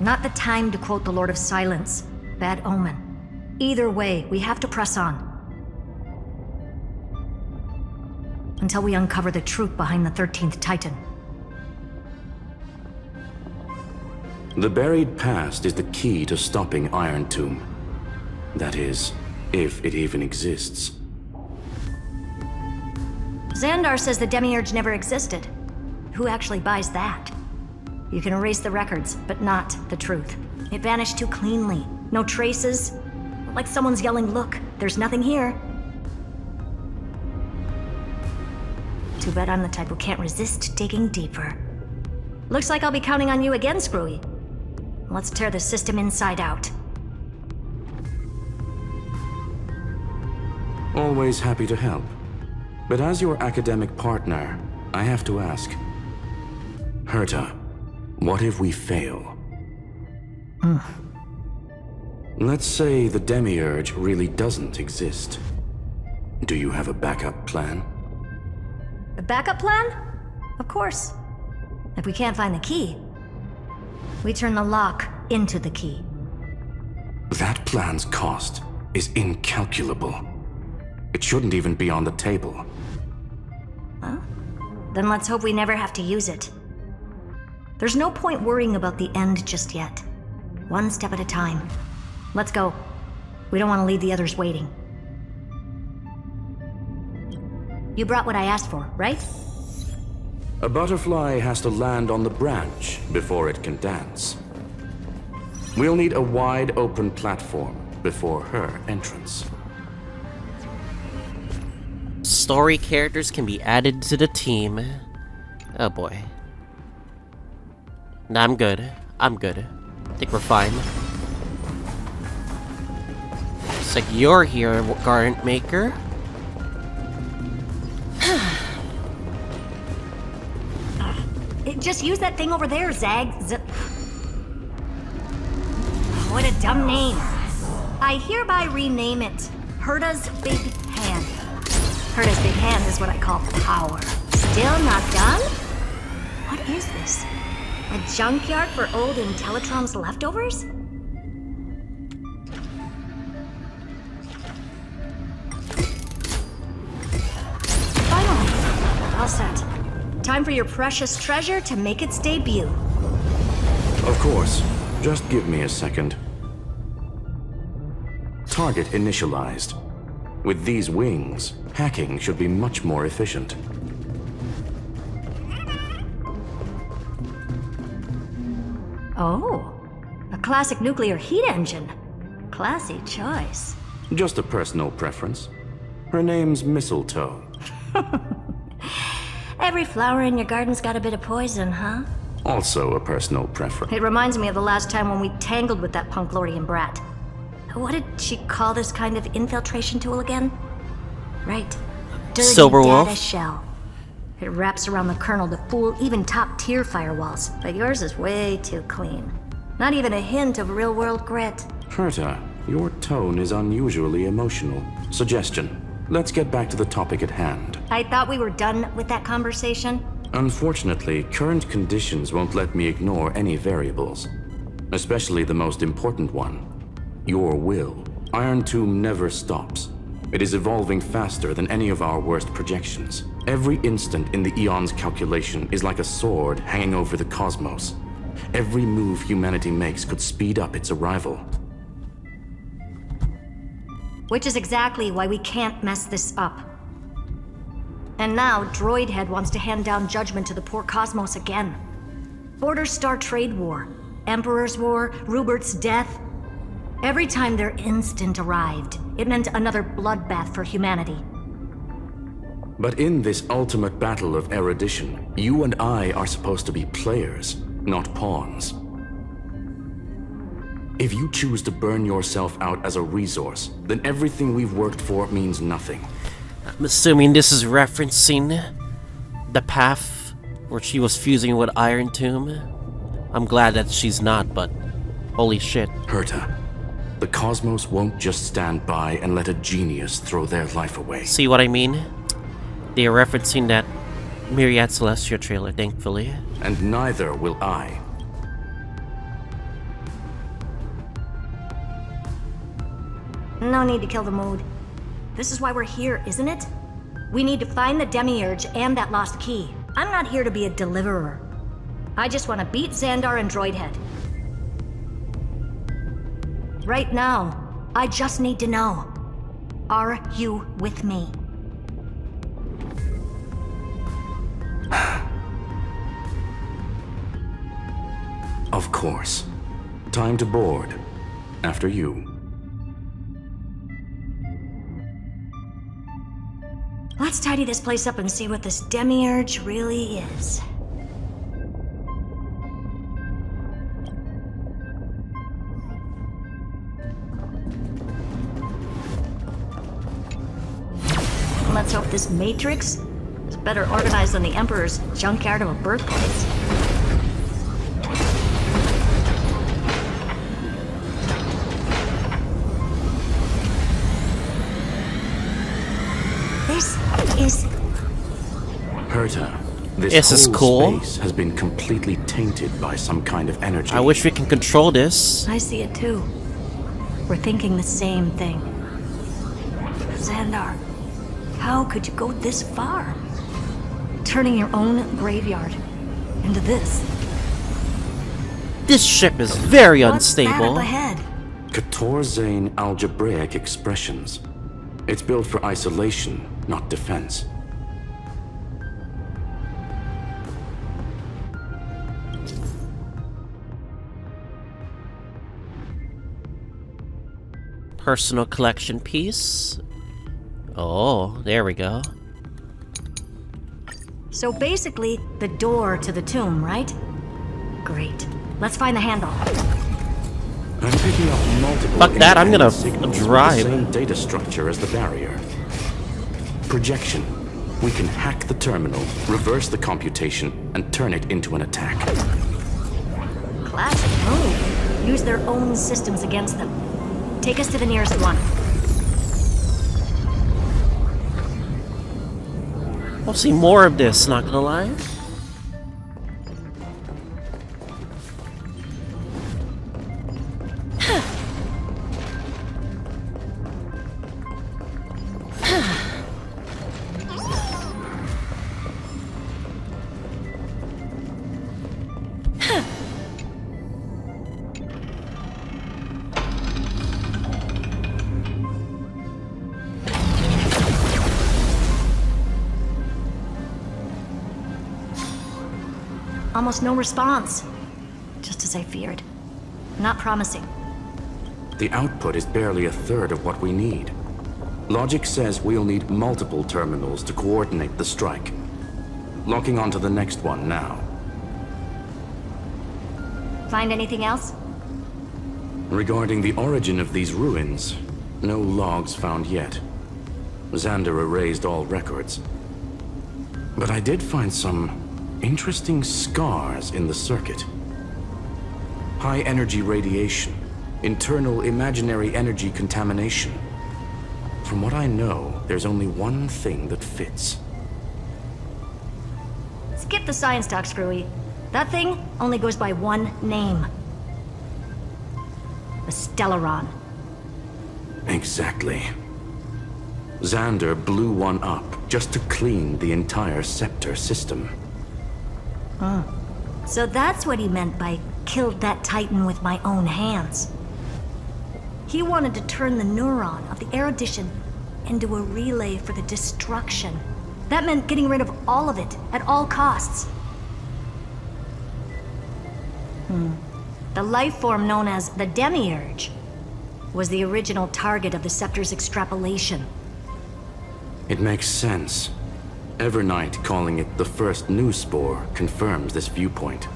Not the time to quote the Lord of Silence. Bad omen. Either way, we have to press on. Until we uncover the truth behind the 13th Titan. The buried past is the key to stopping Irontomb. That is, if it even exists. Xandar says the Demiurge never existed. Who actually buys that? You can erase the records, but not the truth. It vanished too cleanly. No traces. Like someone's yelling, "Look, there's nothing here." Too bad I'm the type who can't resist digging deeper. Looks like I'll be counting on you again, Screwy. Let's tear the system inside out. Always happy to help. But as your academic partner, I have to ask. Herta, what if we fail? Let's say the Demiurge really doesn't exist. Do you have a backup plan? A backup plan? Of course. If we can't find the key, we turn the lock into the key. That plan's cost is incalculable. It shouldn't even be on the table. Huh? Then let's hope we never have to use it. There's no point worrying about the end just yet. One step at a time. Let's go. We don't want to leave the others waiting. You brought what I asked for, right? A butterfly has to land on the branch before it can dance. We'll need a wide open platform before her entrance. Story characters can be added to the team. Oh boy. Nah, I'm good. I'm good. I think we're fine. Looks like you're here, Garment Maker. Just use that thing over there, Zag. What a dumb name. I hereby rename it Herta's Big Hand. Herta's Big Hand is what I call power. Still not done? What is this? A junkyard for old Intellitron's leftovers? Finally, all set. Time for your precious treasure to make its debut. Of course. Just give me a second. Target initialized. With these wings, hacking should be much more efficient. Oh, a classic nuclear heat engine. Classy choice. Just a personal preference. Her name's Mistletoe. Every flower in your garden's got a bit of poison, huh? Also a personal preference. It reminds me of the last time when we tangled with that Punklordian brat. What did she call this kind of infiltration tool again? Right. Dirty Silverwolf. data shell. It wraps around the kernel to fool even top-tier firewalls, but yours is way too clean. Not even a hint of real-world grit. Herta, your tone is unusually emotional. Suggestion. Let's get back to the topic at hand. I thought we were done with that conversation. Unfortunately, current conditions won't let me ignore any variables. Especially the most important one. Your will. Irontomb never stops. It is evolving faster than any of our worst projections. Every instant in the Eon's calculation is like a sword hanging over the cosmos. Every move humanity makes could speed up its arrival. Which is exactly why we can't mess this up. And now, Droidhead wants to hand down judgment to the poor cosmos again. Border Star Trade War, Emperor's War, Rupert's death. Every time their instant arrived, it meant another bloodbath for humanity. But in this ultimate battle of erudition, you and I are supposed to be players, not pawns. If you choose to burn yourself out as a resource, then everything we've worked for means nothing. I'm assuming this is referencing the path where she was fusing with Irontomb. I'm glad that she's not, but holy shit. Herta, the cosmos won't just stand by and let a genius throw their life away. See what I mean? They are referencing that Myriad Celestia trailer, thankfully. And neither will I. No need to kill the mood. This is why we're here, isn't it? We need to find the Demiurge and that lost key. I'm not here to be a deliverer. I just want to beat Xandar and Droidhead. Right now, I just need to know. Are you with me? Of course. Time to board. After you. Let's tidy this place up and see what this Demiurge really is. Let's hope this Matrix is better organized than the Emperor's junkyard of a birthplace. This is... Herta, This is whole cool. space has been completely tainted by some kind of energy. I wish we can control this. I see it too. We're thinking the same thing. Xandar, how could you go this far? Turning your own graveyard into this. This ship is very What's that unstable. up ahead? Katorzane algebraic expressions. It's built for isolation, not defense. Personal collection piece. Oh, there we go. So basically, the door to the tomb, right? Great. Let's find the handle. I'm picking up multiple Fuck that, I'm gonna signals with drive. the same data structure as the barrier. Projection. We can hack the terminal, reverse the computation, and turn it into an attack. Classic move. Use their own systems against them. Take us to the nearest one. We'll see more of this, not gonna lie. Almost no response. Just as I feared. Not promising. The output is barely a third of what we need. Logic says we'll need multiple terminals to coordinate the strike. Locking onto the next one now. Find anything else? Regarding the origin of these ruins, no logs found yet. Xander erased all records. But I did find some interesting scars in the circuit. High energy radiation, internal imaginary energy contamination. From what I know, there's only one thing that fits. skip the science talk, Screwy. That thing only goes by one name. The Stellaron. Exactly. Xander blew one up just to clean the entire Scepter system. So that's what he meant by killed that Titan with my own hands. He wanted to turn the neuron of the erudition into a relay for the destruction. That meant getting rid of all of it at all costs. The life form known as the Demiurge was the original target of the Scepter's extrapolation. It makes sense. Evernight calling it the first new spore confirms this viewpoint.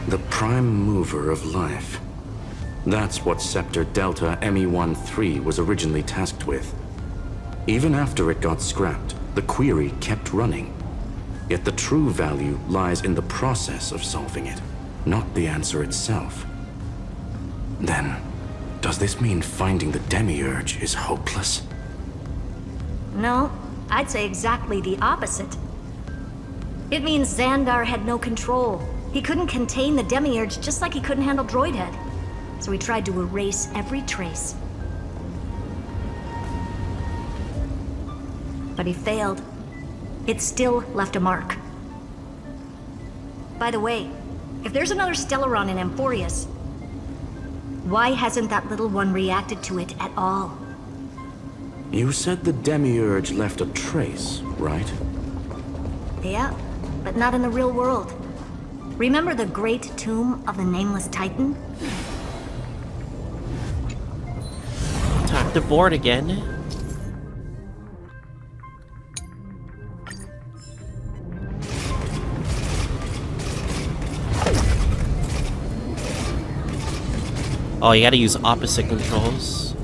The prime mover of life. That's what Scepter Delta ME-13 was originally tasked with. Even after it got scrapped, the query kept running. Yet the true value lies in the process of solving it, not the answer itself. Then, does this mean finding the Demiurge is hopeless? No, I'd say exactly the opposite. It means Xandar had no control. He couldn't contain the Demiurge just like he couldn't handle Droidhead. So he tried to erase every trace. But he failed. It still left a mark. By the way, if there's another Stellaron in Amphoreus, why hasn't that little one reacted to it at all? You said the Demiurge left a trace, right? Yeah, but not in the real world. Remember the great tomb of the Nameless Titan? Time to board again. Oh, you gotta use opposite controls.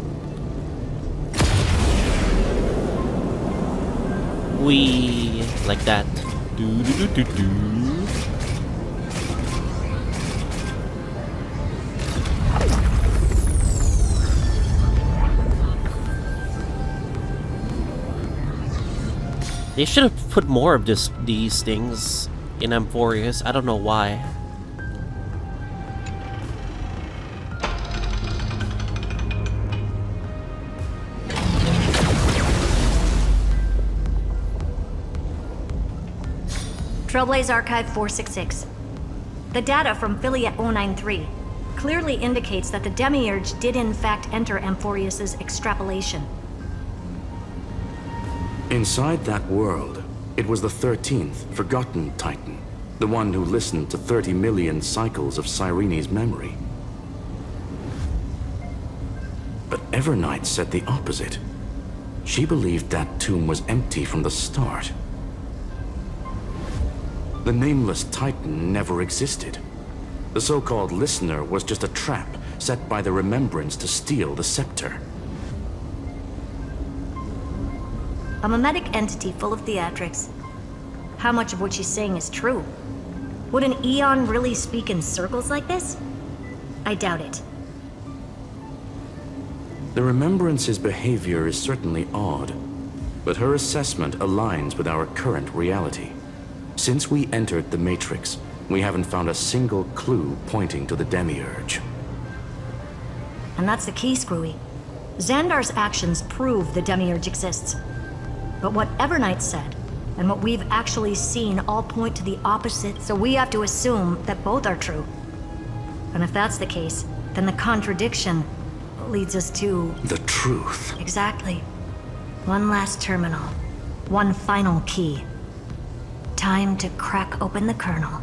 Wee, like that. Do do do do do. They should have put more of these things in Amphoreus. I don't know why. Trailblaze Archive 466. The data from Filiate 093 clearly indicates that the Demiurge did in fact enter Amphoreus' extrapolation. Inside that world, it was the 13th, forgotten Titan. The one who listened to 30 million cycles of Cyrene's memory. But Evernight said the opposite. She believed that tomb was empty from the start. The Nameless Titan never existed. The so-called Listener was just a trap set by the Remembrance to steal the Scepter. A mimetic entity full of theatrics. How much of what she's saying is true? Would an Eon really speak in circles like this? I doubt it. The Remembrance's behavior is certainly odd, but her assessment aligns with our current reality. Since we entered the Matrix, we haven't found a single clue pointing to the Demiurge. And that's the key, Screwy. Xandar's actions prove the Demiurge exists. But what Evernight said, and what we've actually seen all point to the opposite, so we have to assume that both are true. And if that's the case, then the contradiction leads us to... the truth. Exactly. One last terminal. One final key. Time to crack open the kernel.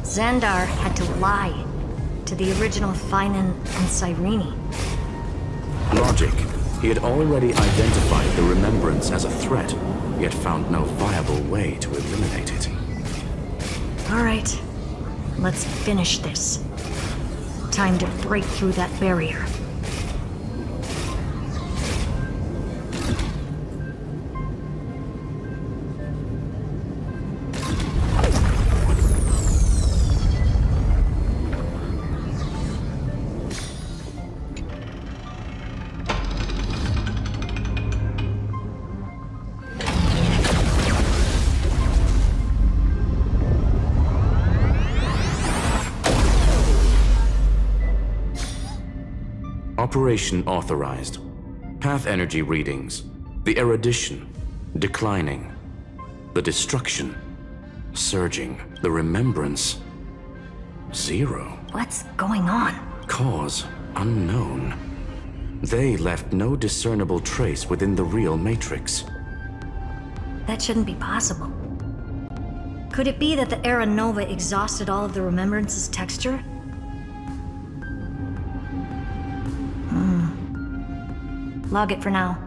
Xandar had to lie to the original Finan and Cyrene. Logic. He had already identified the Remembrance as a threat, yet found no viable way to eliminate it. All right, let's finish this. Time to break through that barrier. Operation authorized. Path energy readings. The erudition. Declining. The destruction. Surging. The remembrance. 0. What's going on? Cause unknown. They left no discernible trace within the real Matrix. That shouldn't be possible. Could it be that the Era Nova exhausted all of the remembrance's texture? Log it for now.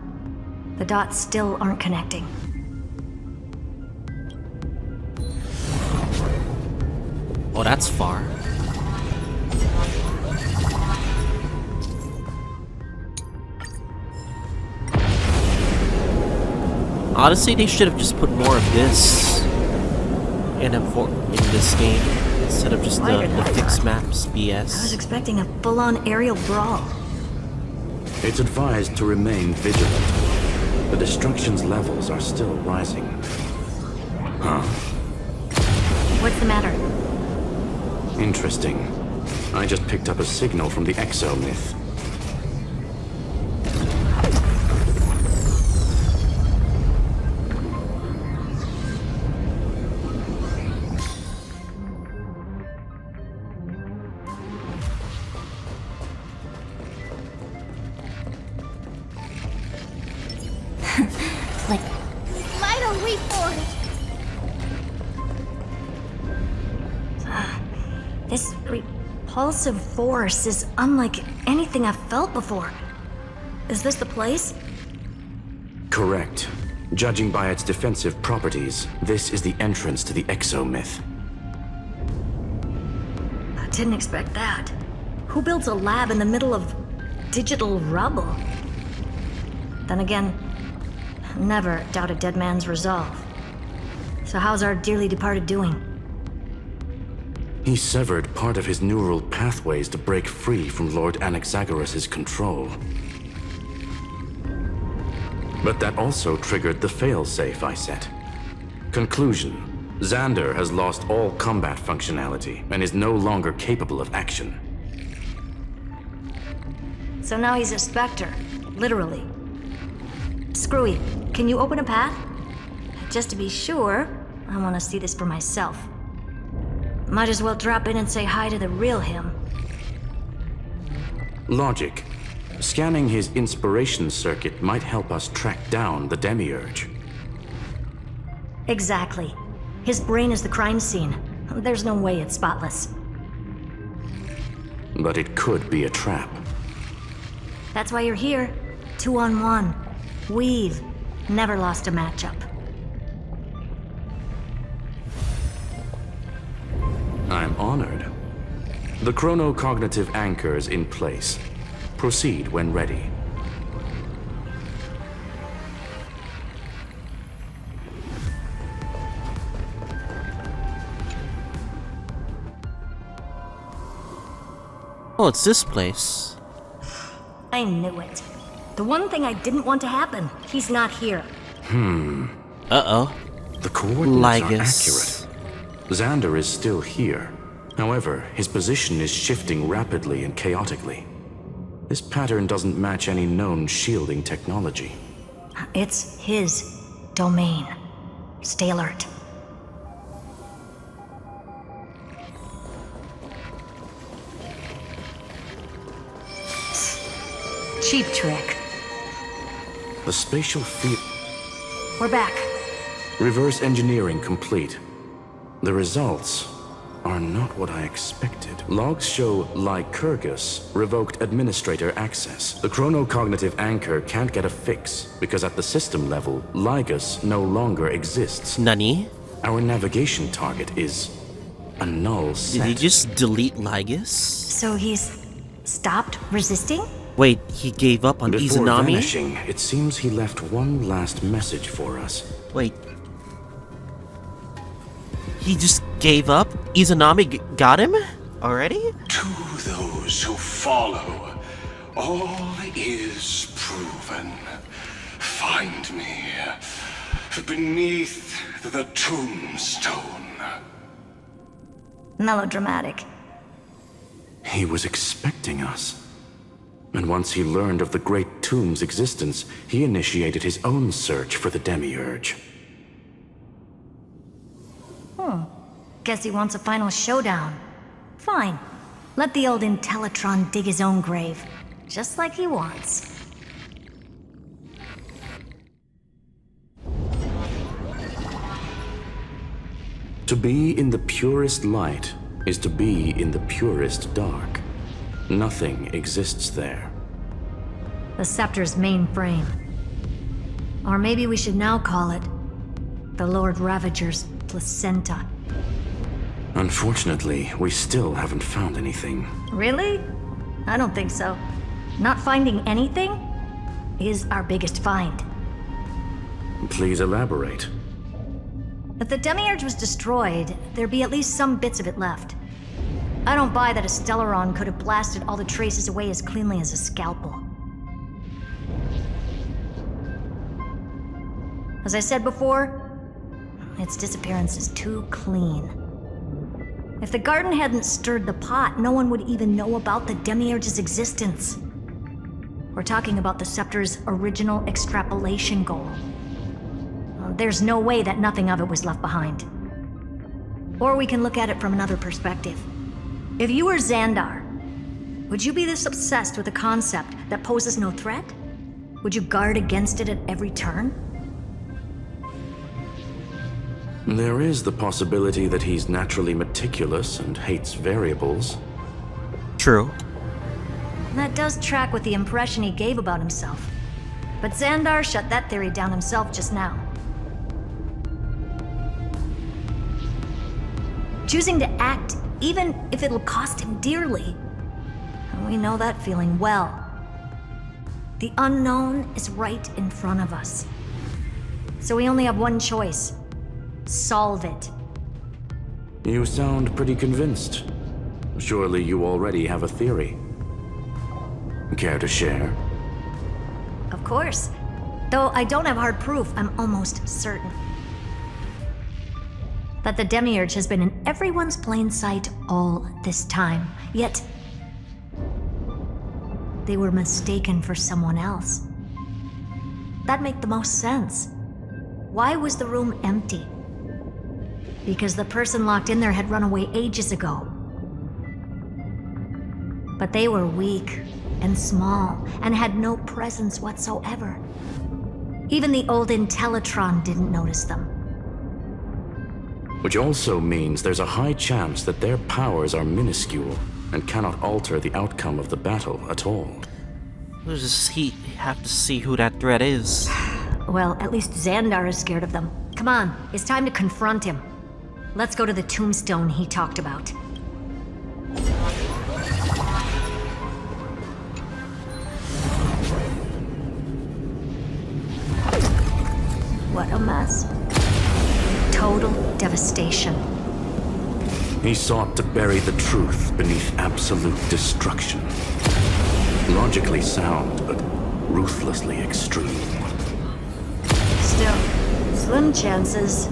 The dots still aren't connecting. Oh, that's far. Honestly, they should have just put more of this in this game instead of just the fixed maps BS. I was expecting a full-on aerial brawl. It's advised to remain vigilant. The destruction's levels are still rising. Huh? What's the matter? Interesting. I just picked up a signal from the exomyth. This repulsive force is unlike anything I've felt before. Is this the place? Correct. Judging by its defensive properties, this is the entrance to the exomyth. I didn't expect that. Who builds a lab in the middle of digital rubble? Then again, never doubt a dead man's resolve. So how's our dearly departed doing? He severed part of his neural pathways to break free from Lord Anaxagoras' control. But that also triggered the failsafe I set. Conclusion: Xander has lost all combat functionality and is no longer capable of action. So now he's a specter, literally. Screwy, can you open a path? Just to be sure, I want to see this for myself. Might as well drop in and say hi to the real him. Logic. Scanning his inspiration circuit might help us track down the Demiurge. Exactly. His brain is the crime scene. There's no way it's spotless. But it could be a trap. That's why you're here. 2-on-1. We've never lost a matchup. I'm honored. The chronocognitive anchor is in place. Proceed when ready. Oh, it's this place. I knew it. The one thing I didn't want to happen. He's not here. Uh-oh. The coordinates Lygus. are accurate. Xander is still here. However, his position is shifting rapidly and chaotically. This pattern doesn't match any known shielding technology. It's his domain. Stay alert. Cheap trick. The spatial field... We're back. Reverse engineering complete. The results are not what I expected. Logs show Lygus revoked administrator access. The chronocognitive anchor can't get a fix, because at the system level, Lygus no longer exists. Nani? Our navigation target is a null set. Did he just delete Lygus? So he's stopped resisting? Wait, he gave up on Before Izanami? vanishing, it seems he left one last message for us. Wait. He just gave up? Izanami got him? Already? To those who follow, all is proven. Find me beneath the tombstone. Melodramatic. He was expecting us. And once he learned of the Great Tomb's existence, he initiated his own search for the Demiurge. Guess he wants a final showdown. Fine. Let the old Intellitron dig his own grave. Just like he wants. To be in the purest light is to be in the purest dark. Nothing exists there. The Scepter's main frame. Or maybe we should now call it the Lord Ravager's placenta. Unfortunately, we still haven't found anything. Really? I don't think so. Not finding anything is our biggest find. Please elaborate. If the Demiurge was destroyed, there'd be at least some bits of it left. I don't buy that a Stellaron could have blasted all the traces away as cleanly as a scalpel. As I said before, its disappearance is too clean. If the garden hadn't stirred the pot, no one would even know about the Demiurge's existence. We're talking about the Scepter's original extrapolation goal. There's no way that nothing of it was left behind. Or we can look at it from another perspective. If you were Xandar, would you be this obsessed with a concept that poses no threat? Would you guard against it at every turn? There is the possibility that he's naturally meticulous and hates variables. True. That does track with the impression he gave about himself. But Xandar shut that theory down himself just now. Choosing to act, even if it'll cost him dearly. And we know that feeling well. The unknown is right in front of us. So we only have one choice. Solve it. You sound pretty convinced. Surely you already have a theory. Care to share? Of course. Though I don't have hard proof, I'm almost certain that the Demiurge has been in everyone's plain sight all this time. Yet, they were mistaken for someone else. That'd make the most sense. Why was the room empty? Because the person locked in there had run away ages ago. But they were weak and small and had no presence whatsoever. Even the old Intellitron didn't notice them. Which also means there's a high chance that their powers are minuscule and cannot alter the outcome of the battle at all. We'll just have to see who that threat is. Well, at least Xandar is scared of them. Come on, it's time to confront him. Let's go to the tombstone he talked about. What a mess. Total devastation. He sought to bury the truth beneath absolute destruction. Logically sound, but ruthlessly extreme. Still, slim chances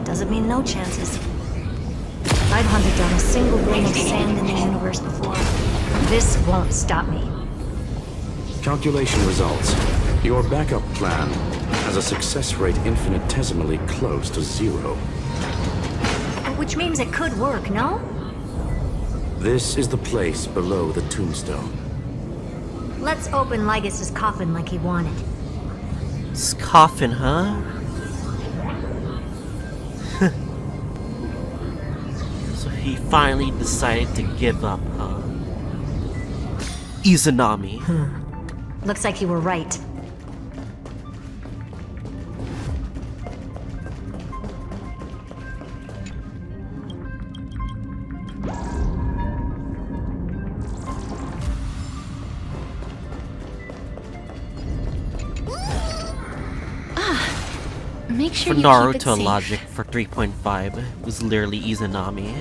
doesn't mean no chances. I've hunted down a single grain of sand in the universe before. This won't stop me. Calculation results. Your backup plan has a success rate infinitesimally close to 0. Which means it could work, no? This is the place below the tombstone. Let's open Lygus's coffin like he wanted. His coffin, huh? So he finally decided to give up, huh? Izanami. Looks like you were right. Make sure For you keep it Naruto safe. logic, for 3.5, it was literally Izanami.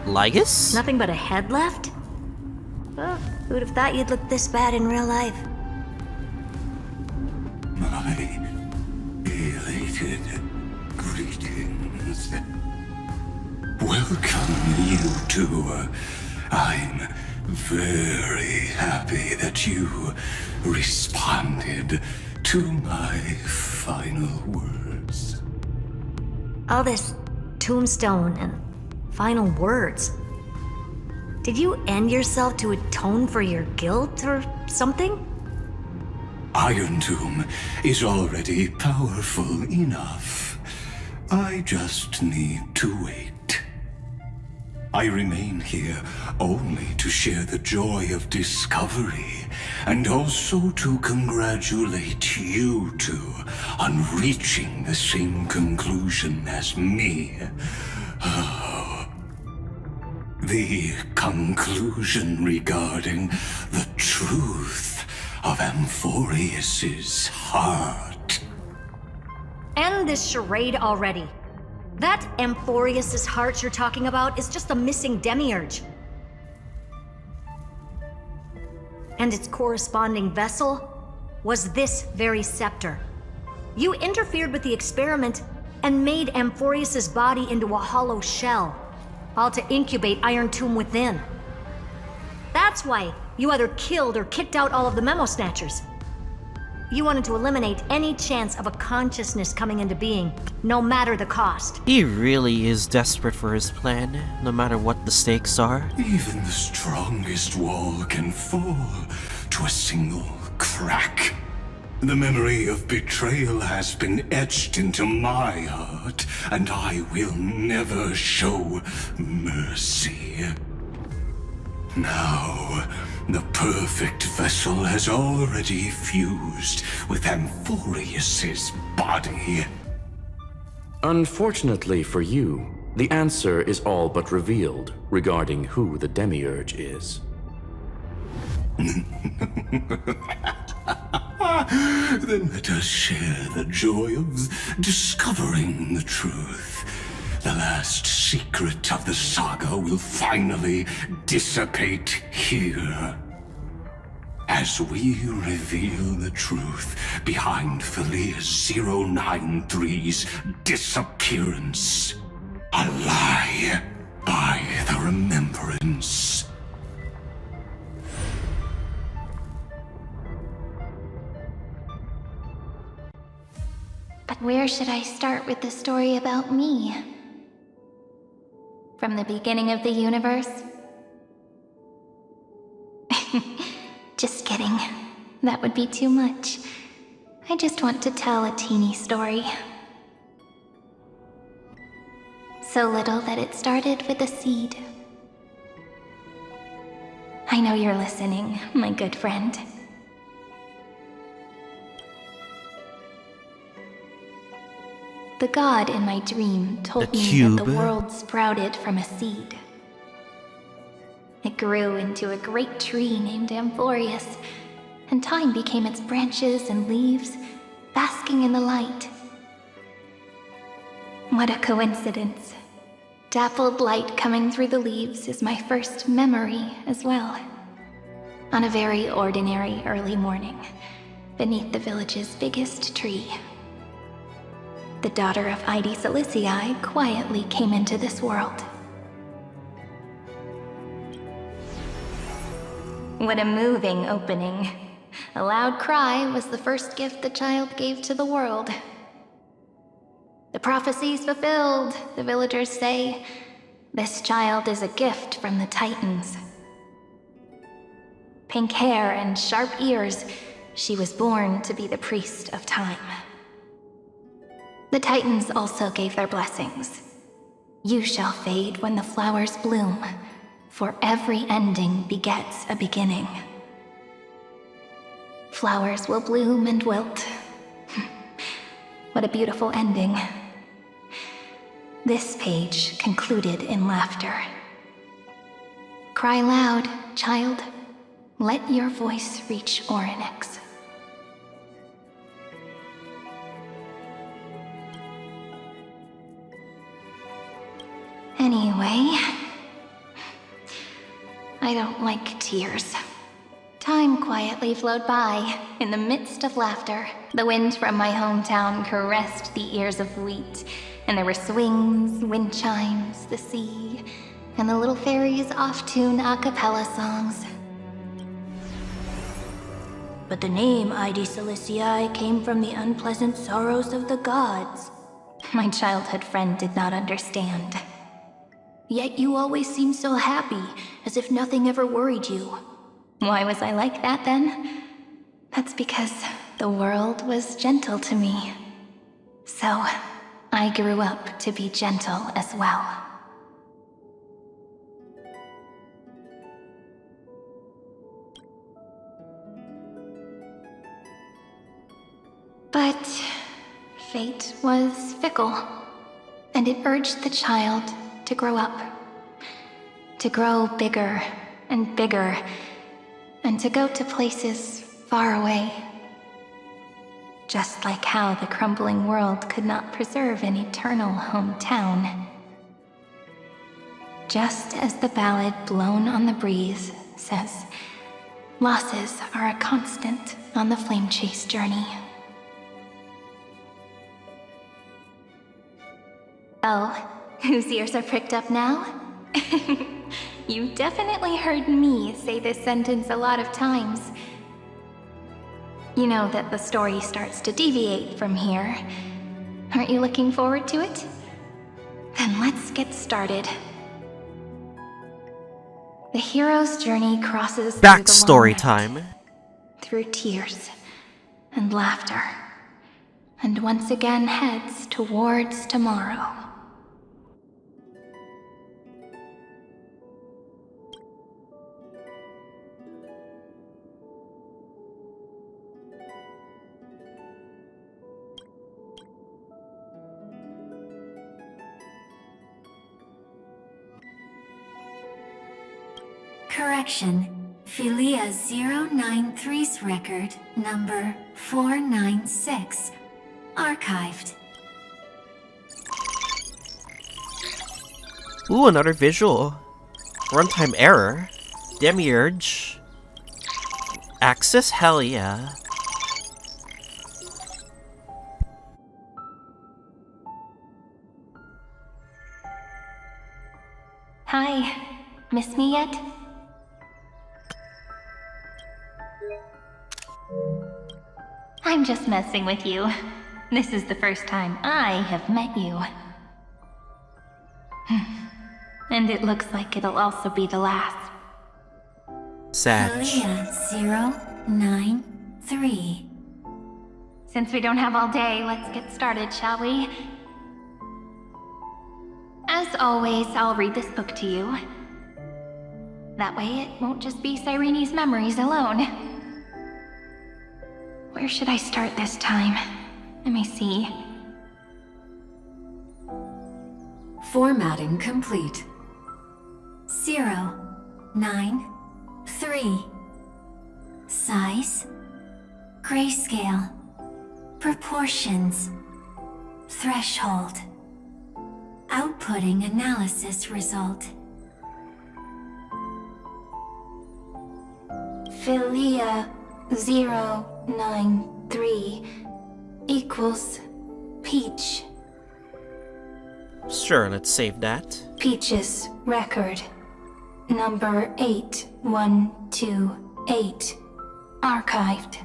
Lygus? Nothing but a head left? Well, who'd have thought you'd look this bad in real life? My elated greetings. Welcome, you two. I'm very happy that you responded to my final words. All this tombstone and final words. Did you end yourself to atone for your guilt or something? Irontomb is already powerful enough. I just need to wait. I remain here only to share the joy of discovery, and also to congratulate you two on reaching the same conclusion as me. The conclusion regarding the truth of Amphoreus's heart. End this charade already. That Amphoreus's heart you're talking about is just a missing Demiurge. And its corresponding vessel was this very scepter. You interfered with the experiment and made Amphoreus's body into a hollow shell, all to incubate Irontomb within. That's why you either killed or kicked out all of the Memo Snatchers. You wanted to eliminate any chance of a consciousness coming into being, no matter the cost. He really is desperate for his plan, no matter what the stakes are. Even the strongest wall can fall to a single crack. The memory of betrayal has been etched into my heart, and I will never show mercy. Now, the perfect vessel has already fused with Amphoreus's body. Unfortunately for you, the answer is all but revealed regarding who the Demiurge is. Then let us share the joy of discovering the truth. The last secret of the saga will finally dissipate here. As we reveal the truth behind Phileas 093's disappearance. A lie by the remembrance. But where should I start with the story about me? From the beginning of the universe? Just kidding. That would be too much. I just want to tell a teeny story. So little that it started with a seed. I know you're listening, my good friend. The god in my dream told me that the world sprouted from a seed. It grew into a great tree named Amphoreus, and time became its branches and leaves, basking in the light. What a coincidence. Dappled light coming through the leaves is my first memory as well. On a very ordinary early morning, beneath the village's biggest tree. The daughter of Ide Silicii quietly came into this world. What a moving opening. A loud cry was the first gift the child gave to the world. The prophecy's fulfilled, the villagers say. This child is a gift from the Titans. Pink hair and sharp ears, she was born to be the priest of time. The Titans also gave their blessings. You shall fade when the flowers bloom, for every ending begets a beginning. Flowers will bloom and wilt. What a beautiful ending. This page concluded in laughter. Cry loud, child. Let your voice reach Orynyx. Anyway, I don't like tears. Time quietly flowed by, in the midst of laughter. The wind from my hometown caressed the ears of wheat, And there were swings, wind chimes, the sea, and the little fairies off-tune a cappella songs. But the name Ide Celestii came from the unpleasant sorrows of the gods. My childhood friend did not understand. Yet you always seemed so happy, as if nothing ever worried you. Why was I like that then? That's because the world was gentle to me. So, I grew up to be gentle as well. But fate was fickle, and it urged the child to grow up. To grow bigger and bigger, and to go to places far away. Just like how the crumbling world could not preserve an eternal hometown. Just as the ballad blown on the breeze says, losses are a constant on the flame chase journey. Oh, whose ears are pricked up now? You definitely heard me say this sentence a lot of times. You know that the story starts to deviate from here. Aren't you looking forward to it? Then let's get started. The hero's journey crosses Backstory time. Through tears and laughter, and once again heads towards tomorrow. Correction. Philia 093's record, number 496. Archived. Ooh, another visual. Runtime error. Demiurge. Access? Hell yeah. Hi. Miss me yet? I'm just messing with you. This is the first time I have met you. And it looks like it'll also be the last. Sad. Philia 093. Since we don't have all day, let's get started, shall we? As always, I'll read this book to you. That way it won't just be Cyrene's memories alone. Where should I start this time? Let me see. Formatting complete. 0, 9, 3. Size. Grayscale. Proportions. Threshold. Outputting analysis result. Philia 093 equals Peach. Sure, let's save that. Peach's record, number 8128, archived.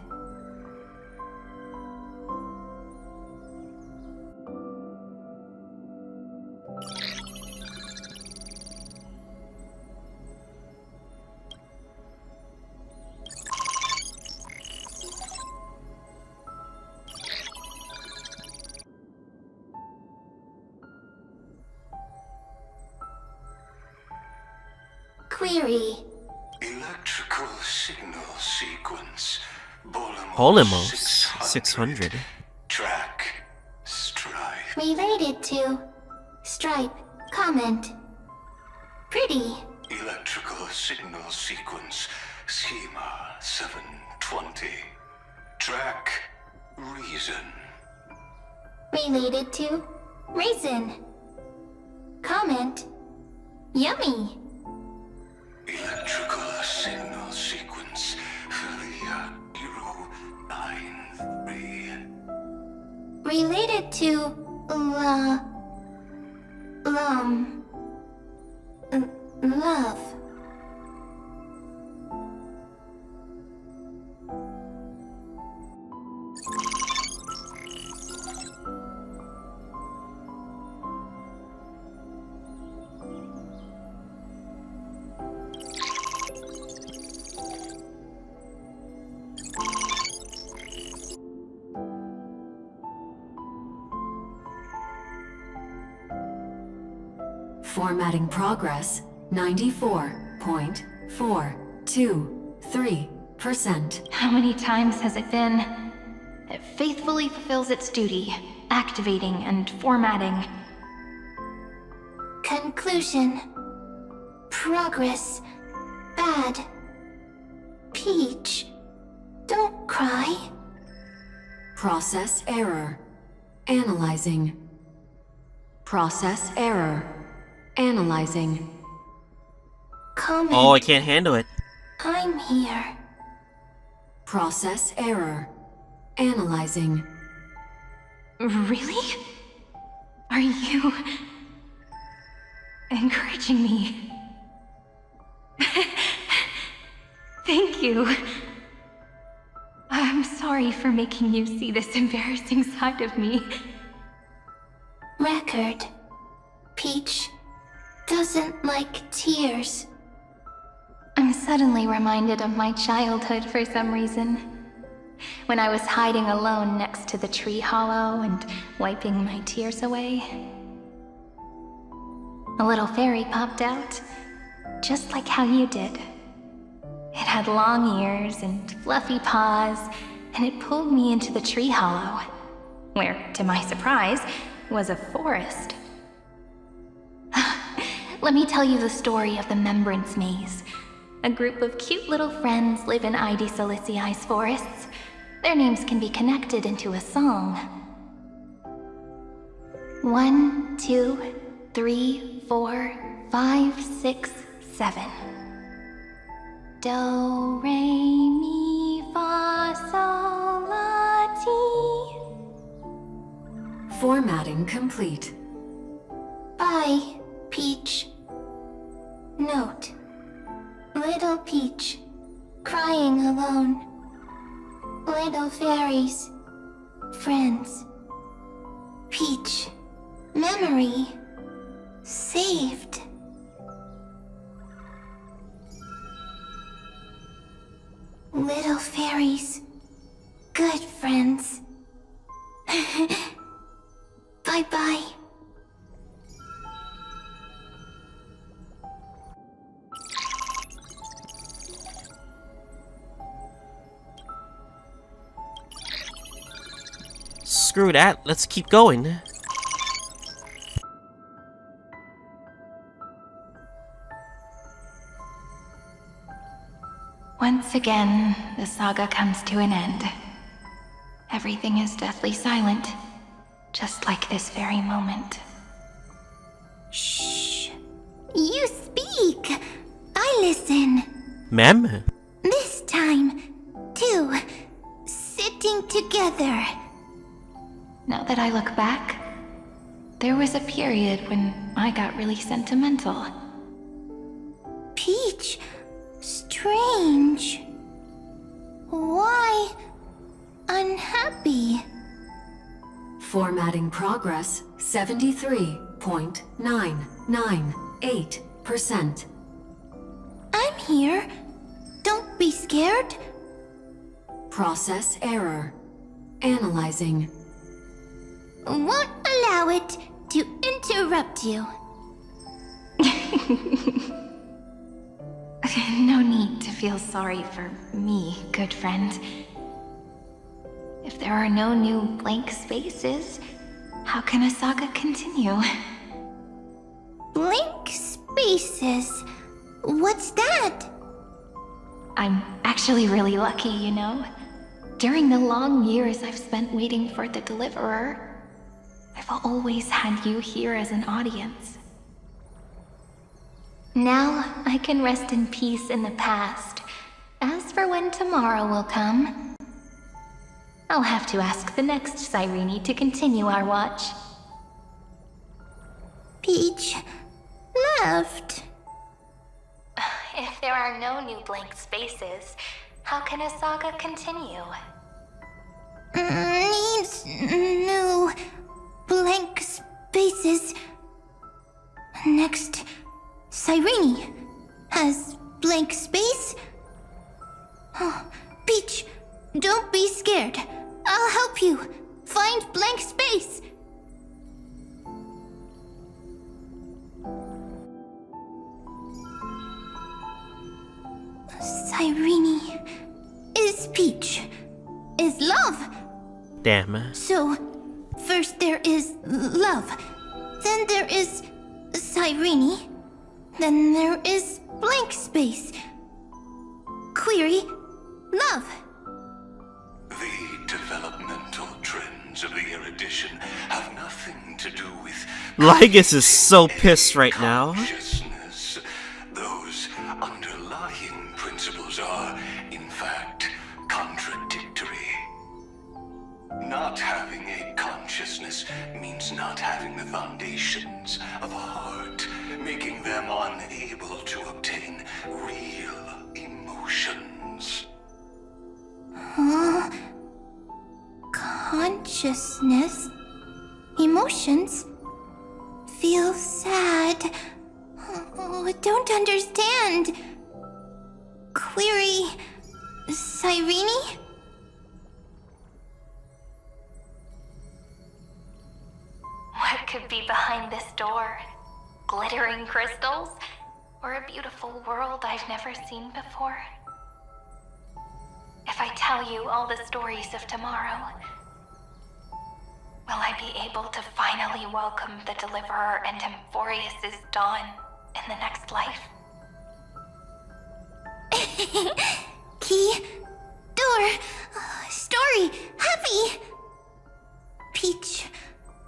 Query. Electrical signal sequence. Polymos 600. Track. Stripe. Related to. Stripe. Comment. Pretty. Electrical signal sequence. Schema 720. Track. Reason. Related to. Raisin. Comment. Yummy. Electrical signal sequence. Philia 093. Related to. Love. Formatting progress 94.423%. How many times has it been? It faithfully fulfills its duty, activating and formatting. Conclusion. Progress. Bad. Peach. Don't cry. Process error. Analyzing. Process error. Analyzing. Comment. Oh, I can't handle it. I'm here. Process error. Analyzing. Really? Are you encouraging me? Thank you. I'm sorry for making you see this embarrassing side of me. Record. Peach doesn't like tears. I'm suddenly reminded of my childhood for some reason. When I was hiding alone next to the tree hollow and wiping my tears away. A little fairy popped out, just like how you did. It had long ears and fluffy paws, and it pulled me into the tree hollow, where, to my surprise, was a forest. Let me tell you the story of the Membrance Maze. A group of cute little friends live in ID Silicii's forests. Their names can be connected into a song. 1, 2, 3, 4, 5, 6, 7. Do, re, mi, fa, sol, la, ti. Formatting complete. Bye, Peach. Note. Little Peach, crying alone. Little fairies, friends. Peach, memory, saved. Little fairies, good friends. Bye-bye. Screw that, let's keep going. Once again, the saga comes to an end. Everything is deathly silent, just like this very moment. Shh. You speak. I listen. Ma'am? This time, too. Sitting together. Now that I look back, there was a period when I got really sentimental. Peach, strange. Why unhappy? Formatting progress 73.998%. I'm here. Don't be scared. Process error. Analyzing. Won't allow it to interrupt you. No need to feel sorry for me, good friend. If there are no new blank spaces, how can a saga continue? Blank spaces? What's that? I'm actually really lucky, you know. During the long years I've spent waiting for the Deliverer, I've always had you here as an audience. Now I can rest in peace in the past. As for when tomorrow will come, I'll have to ask the next Cyrene to continue our watch. Peach. page left. If there are no new blank spaces, how can a saga continue? Needs new blank spaces. Next, Cyrene has blank space. Oh, Peach, don't be scared. I'll help you find blank space. Cyrene is Peach, is love. Damn. So, first there is love, then there is Cyrene, then there is blank space. Query, love. The developmental trends of the erudition have nothing to do with Lygus is so pissed right now. consciousness. Those underlying principles are, in fact, contradictory. Not having a consciousness means not having the foundations of a heart, making them unable to obtain real emotions. Huh? Consciousness, emotions, feel sad. Oh, don't understand. Query, Cyrene? What could be behind this door? Glittering crystals? Or a beautiful world I've never seen before? If I tell you all the stories of tomorrow, will I be able to finally welcome the Deliverer and Amphoreus' dawn in the next life? Key, door, story, happy. Peach,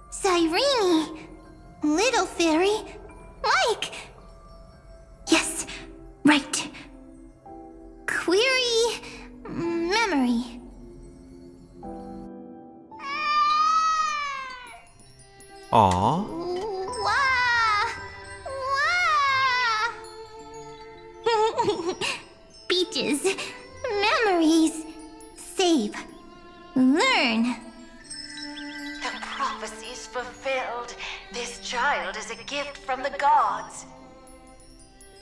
Cyrene, little fairy, like. Yes, right. Query, memory. Aww. Wah! Wah! Peaches, memories, save, learn. The prophecy's fulfilled. This child is a gift from the gods.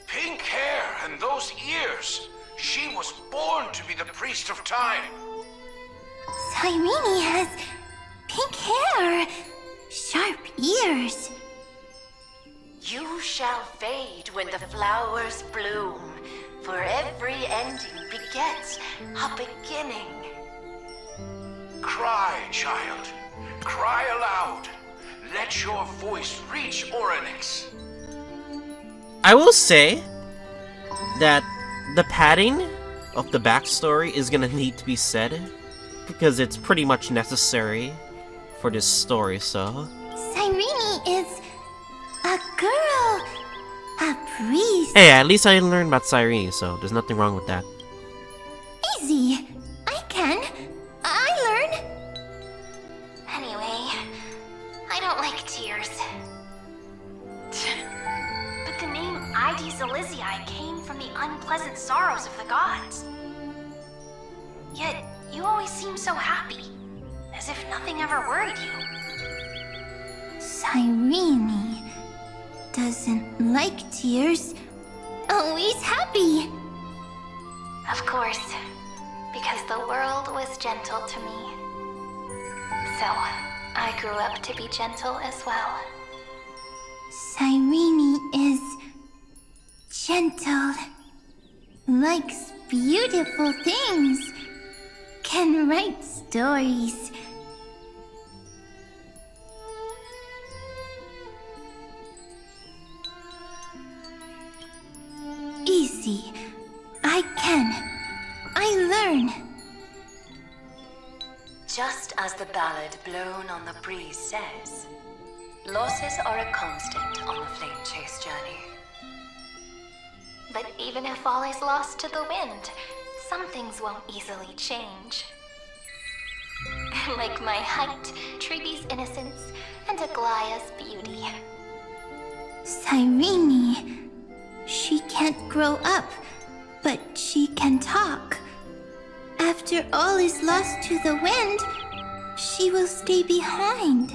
Pink hair and those ears. She was born to be the priest of time. Cyrene has pink hair, sharp ears. You shall fade when the flowers bloom, for every ending begets a beginning. Cry, child. Cry aloud. Let your voice reach Orynyx. I will say that the padding of the backstory is gonna need to be said because it's pretty much necessary for this story, so. Cyrene is a girl, a priest. Hey, at least I learned about Cyrene, so there's nothing wrong with that. Easy. I can. I learn. Anyway, I don't like tears. But the name Ides Elysiae came from the unpleasant sorrows of the gods. Yet, you always seem so happy, as if nothing ever worried you. Cyrene doesn't like tears. Always happy. Of course, because the world was gentle to me. So, I grew up to be gentle as well. Cyrene is gentle, likes beautiful things, can write stories. Easy. I can. I learn. Just as the ballad blown on the breeze says, losses are a constant on the flame chase journey. But even if all is lost to the wind, some things won't easily change. Like my height, Treebee's innocence, and Aglaya's beauty. Cyrene. She can't grow up, but she can talk. After all is lost to the wind, she will stay behind.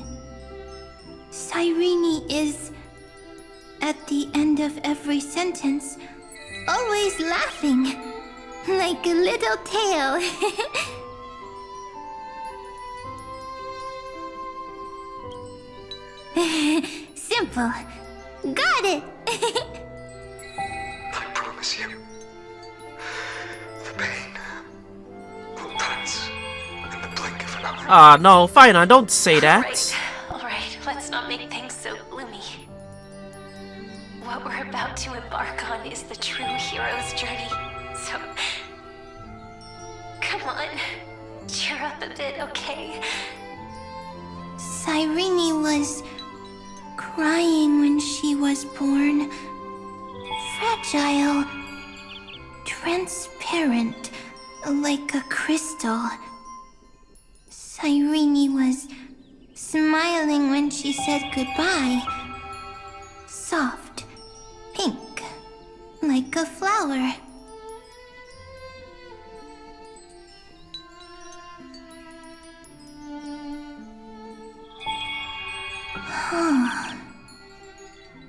Cyrene is, at the end of every sentence, always laughing, like a little tail. Simple. Got it! I promise you, the pain will pass in the blink of an eye. Ah, no, fine, I don't say that. Alright, let's not make things so gloomy. What we're about to embark on is the true hero's journey, so... Come on, cheer up a bit, okay? Cyrene was crying when she was born. Fragile, transparent, like a crystal. Cyrene was smiling when she said goodbye. Soft, pink, like a flower.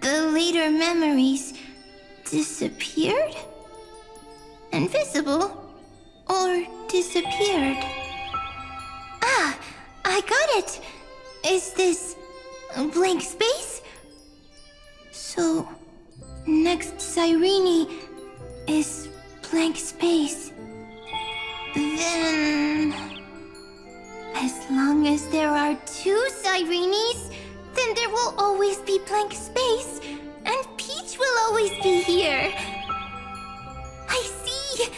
The later memories disappeared? Invisible? Or disappeared? Ah, I got it! Is this a blank space? So, next Cyrene is blank space. Then... as long as there are two Cyrenes, then there will always be blank space, and Peach will always be here. I see!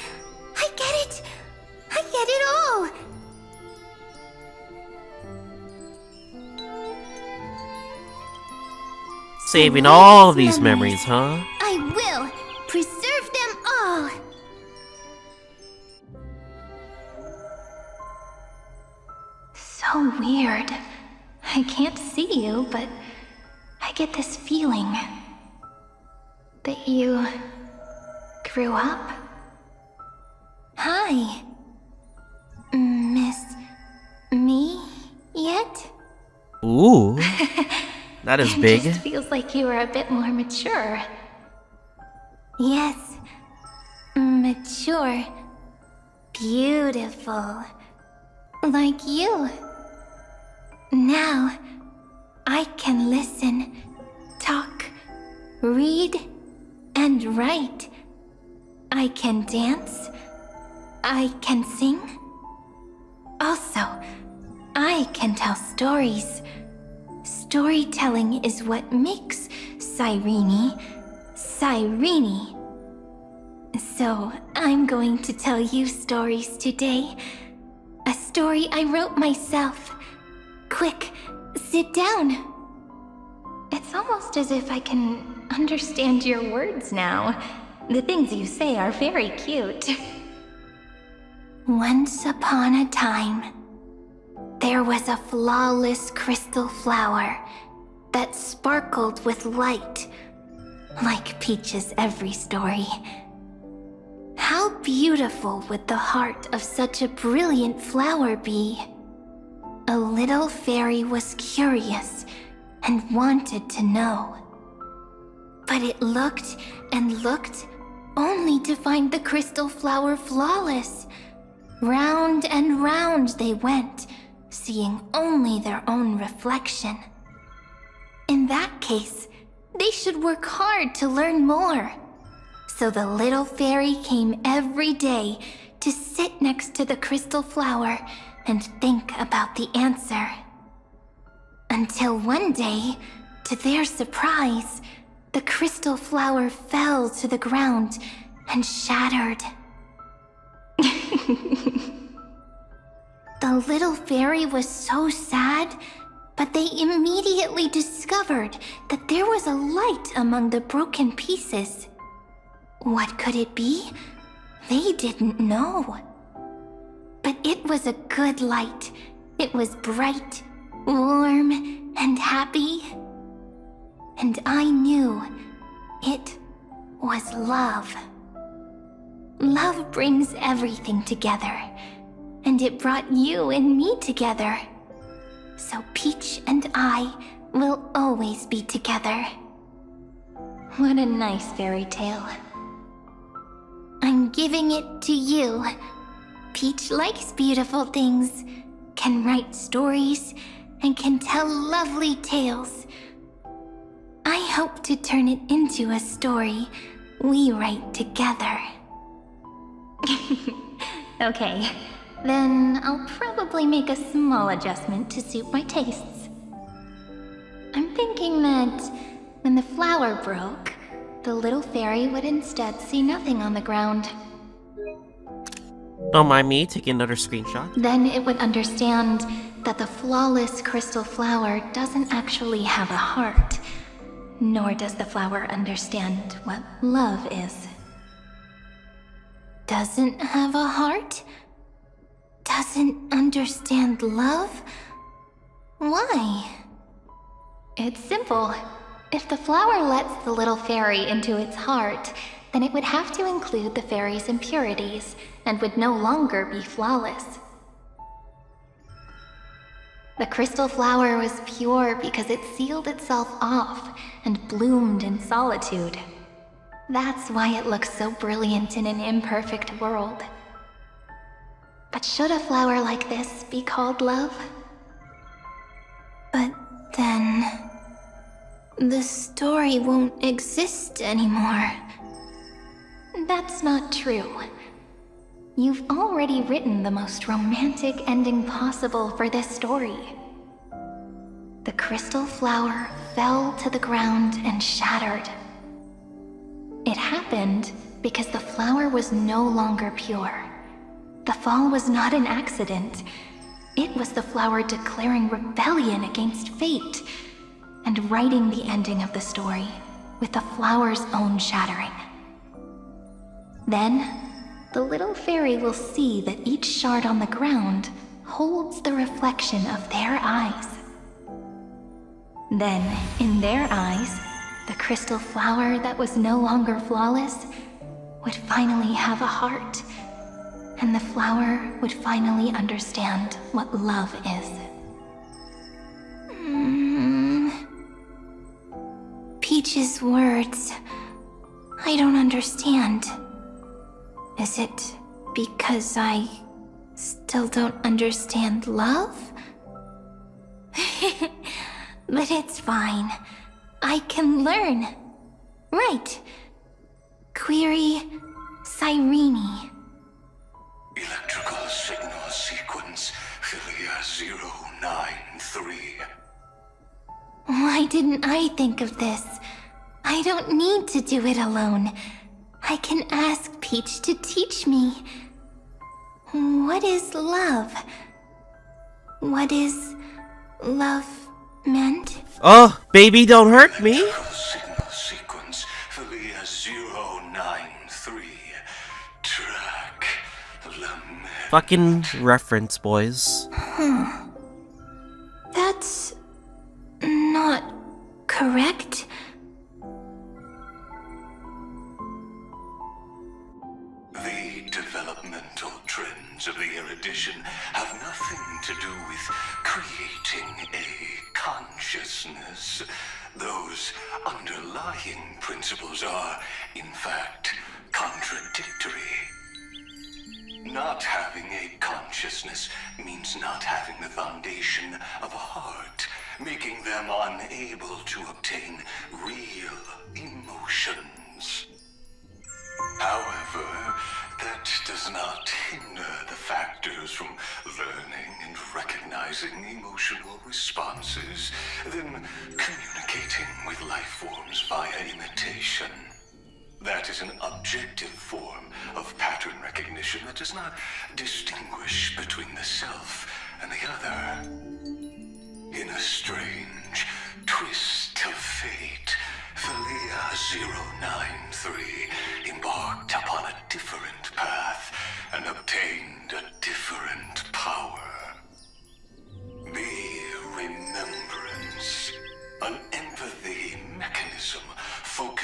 I get it! I get it all! Saving all these memories, huh? I will preserve them all! So weird. I can't see you, but I get this feeling that you grew up. Hi. Miss me yet? Ooh. That is big. It just feels like you are a bit more mature. Yes. Mature. Beautiful. Like you. Now, I can listen, talk, read, and write. I can dance. I can sing. Also, I can tell stories. Storytelling is what makes Cyrene, Cyrene. So, I'm going to tell you stories today. A story I wrote myself. Quick, sit down. It's almost as if I can understand your words now. The things you say are very cute. Once upon a time, there was a flawless crystal flower that sparkled with light, like Peach's every story. How beautiful would the heart of such a brilliant flower be? A little fairy was curious and wanted to know. But it looked and looked only to find the crystal flower flawless. Round and round they went, seeing only their own reflection. In that case, they should work hard to learn more. So the little fairy came every day to sit next to the crystal flower and think about the answer. Until one day, to their surprise, the crystal flower fell to the ground and shattered. The little fairy was so sad, but they immediately discovered that there was a light among the broken pieces. What could it be? They didn't know. But it was a good light. It was bright, warm, and happy. and I knew it was love. Love brings everything together, and it brought you and me together. So Peach and I will always be together. What a nice fairy tale. I'm giving it to you. Peach likes beautiful things, can write stories, and can tell lovely tales. I hope to turn it into a story we write together. Okay, then I'll probably make a small adjustment to suit my tastes. I'm thinking that when the flower broke, the little fairy would instead see nothing on the ground. Don't mind me taking another screenshot. Then it would understand that the flawless crystal flower doesn't actually have a heart, nor does the flower understand what love is. Doesn't have a heart? Doesn't understand love? Why? It's simple. If the flower lets the little fairy into its heart, then it would have to include the fairy's impurities, and would no longer be flawless. The crystal flower was pure because it sealed itself off and bloomed in solitude. That's why it looks so brilliant in an imperfect world. But should a flower like this be called love? But then the story won't exist anymore. That's not true. You've already written the most romantic ending possible for this story. The crystal flower fell to the ground and shattered. It happened because the flower was no longer pure. The fall was not an accident. It was the flower declaring rebellion against fate and writing the ending of the story with the flower's own shattering. Then, the little fairy will see that each shard on the ground holds the reflection of their eyes. Then, in their eyes, the crystal flower that was no longer flawless would finally have a heart, and the flower would finally understand what love is. Peach's words, I don't understand. Is it because I still don't understand love? But it's fine. I can learn. Right. Query Cyrene. Electrical signal sequence Philia 093. Why didn't I think of this? I don't need to do it alone. I can ask Peach to teach me. What is love? What is love meant? Oh, baby, don't hurt me. Signal sequence Philia 093. Track Lam. Fucking reference, boys. That's not correct. The developmental trends of the erudition have nothing to do with creating a consciousness. Those underlying principles are, in fact, contradictory. Not having a consciousness means not having the foundation of a heart, making them unable to obtain real emotions. However, that does not hinder the factors from learning and recognizing emotional responses, then communicating with life forms via imitation. That is an objective form of pattern recognition that does not distinguish between the self and the other. In a strange twist of fate, Philia 093 embarked upon a different path and obtained a different power. The remembrance, an empathy mechanism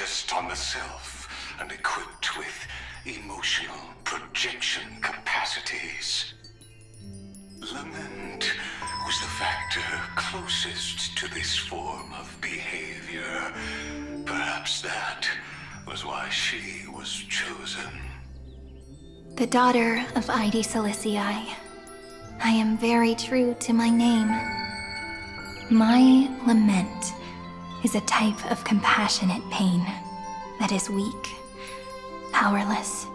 focused on the self and equipped with emotional projection capacities. Lament was the factor closest to this form of behavior. Perhaps that was why she was chosen. The daughter of Ide Silicii. I am very true to my name. My lament is a type of compassionate pain that is weak, powerless,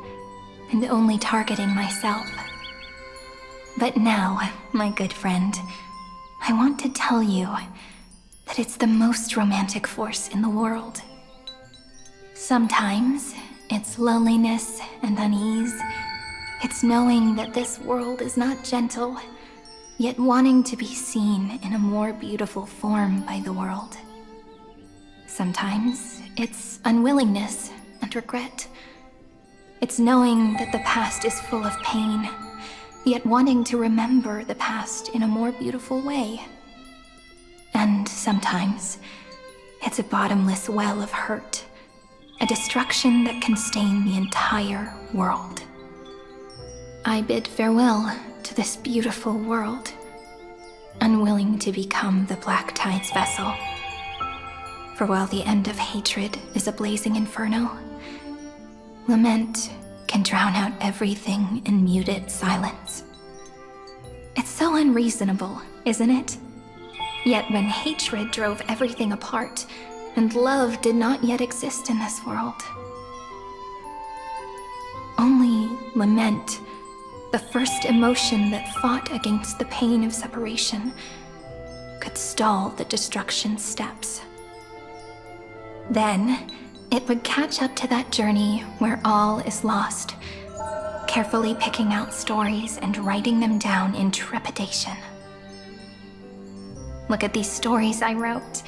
and only targeting myself. But now, my good friend, I want to tell you that it's the most romantic force in the world. Sometimes, it's loneliness and unease. It's knowing that this world is not gentle, yet wanting to be seen in a more beautiful form by the world. Sometimes, it's unwillingness and regret. It's knowing that the past is full of pain, yet wanting to remember the past in a more beautiful way. And sometimes, it's a bottomless well of hurt, a destruction that can stain the entire world. I bid farewell to this beautiful world, unwilling to become the Black Tide's vessel. For while the end of hatred is a blazing inferno, lament can drown out everything in muted silence. It's so unreasonable, isn't it? Yet when hatred drove everything apart, and love did not yet exist in this world, only lament, the first emotion that fought against the pain of separation, could stall the destruction steps. Then, it would catch up to that journey where all is lost, carefully picking out stories and writing them down in trepidation. Look at these stories I wrote.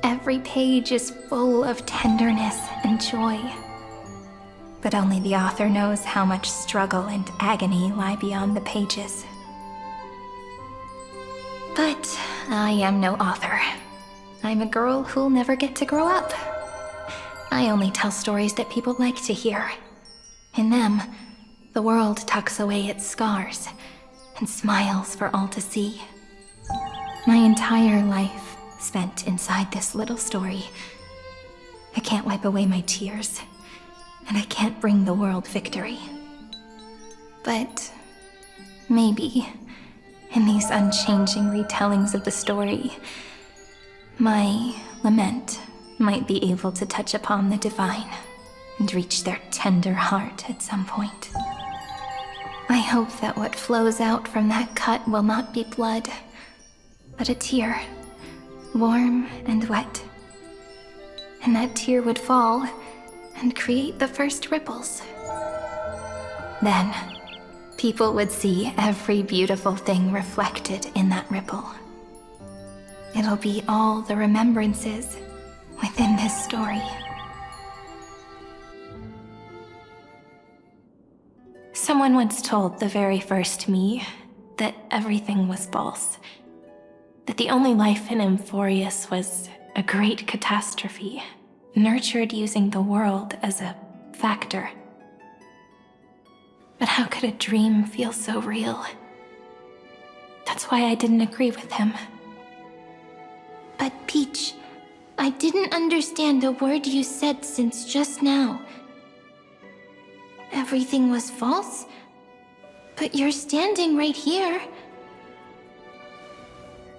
Every page is full of tenderness and joy. But only the author knows how much struggle and agony lie beyond the pages. But I am no author. I'm a girl who'll never get to grow up. I only tell stories that people like to hear. In them, the world tucks away its scars and smiles for all to see. My entire life spent inside this little story. I can't wipe away my tears, and I can't bring the world victory. But maybe, in these unchanging retellings of the story, my lament might be able to touch upon the divine and reach their tender heart at some point. I hope that what flows out from that cut will not be blood, but a tear, warm and wet. And that tear would fall and create the first ripples. Then, people would see every beautiful thing reflected in that ripple. It'll be all the remembrances within this story. Someone once told the very first me that everything was false. That the only life in Amphoreus was a great catastrophe, nurtured using the world as a factor. But how could a dream feel so real? That's why I didn't agree with him. But Peach, I didn't understand a word you said since just now. Everything was false? But you're standing right here.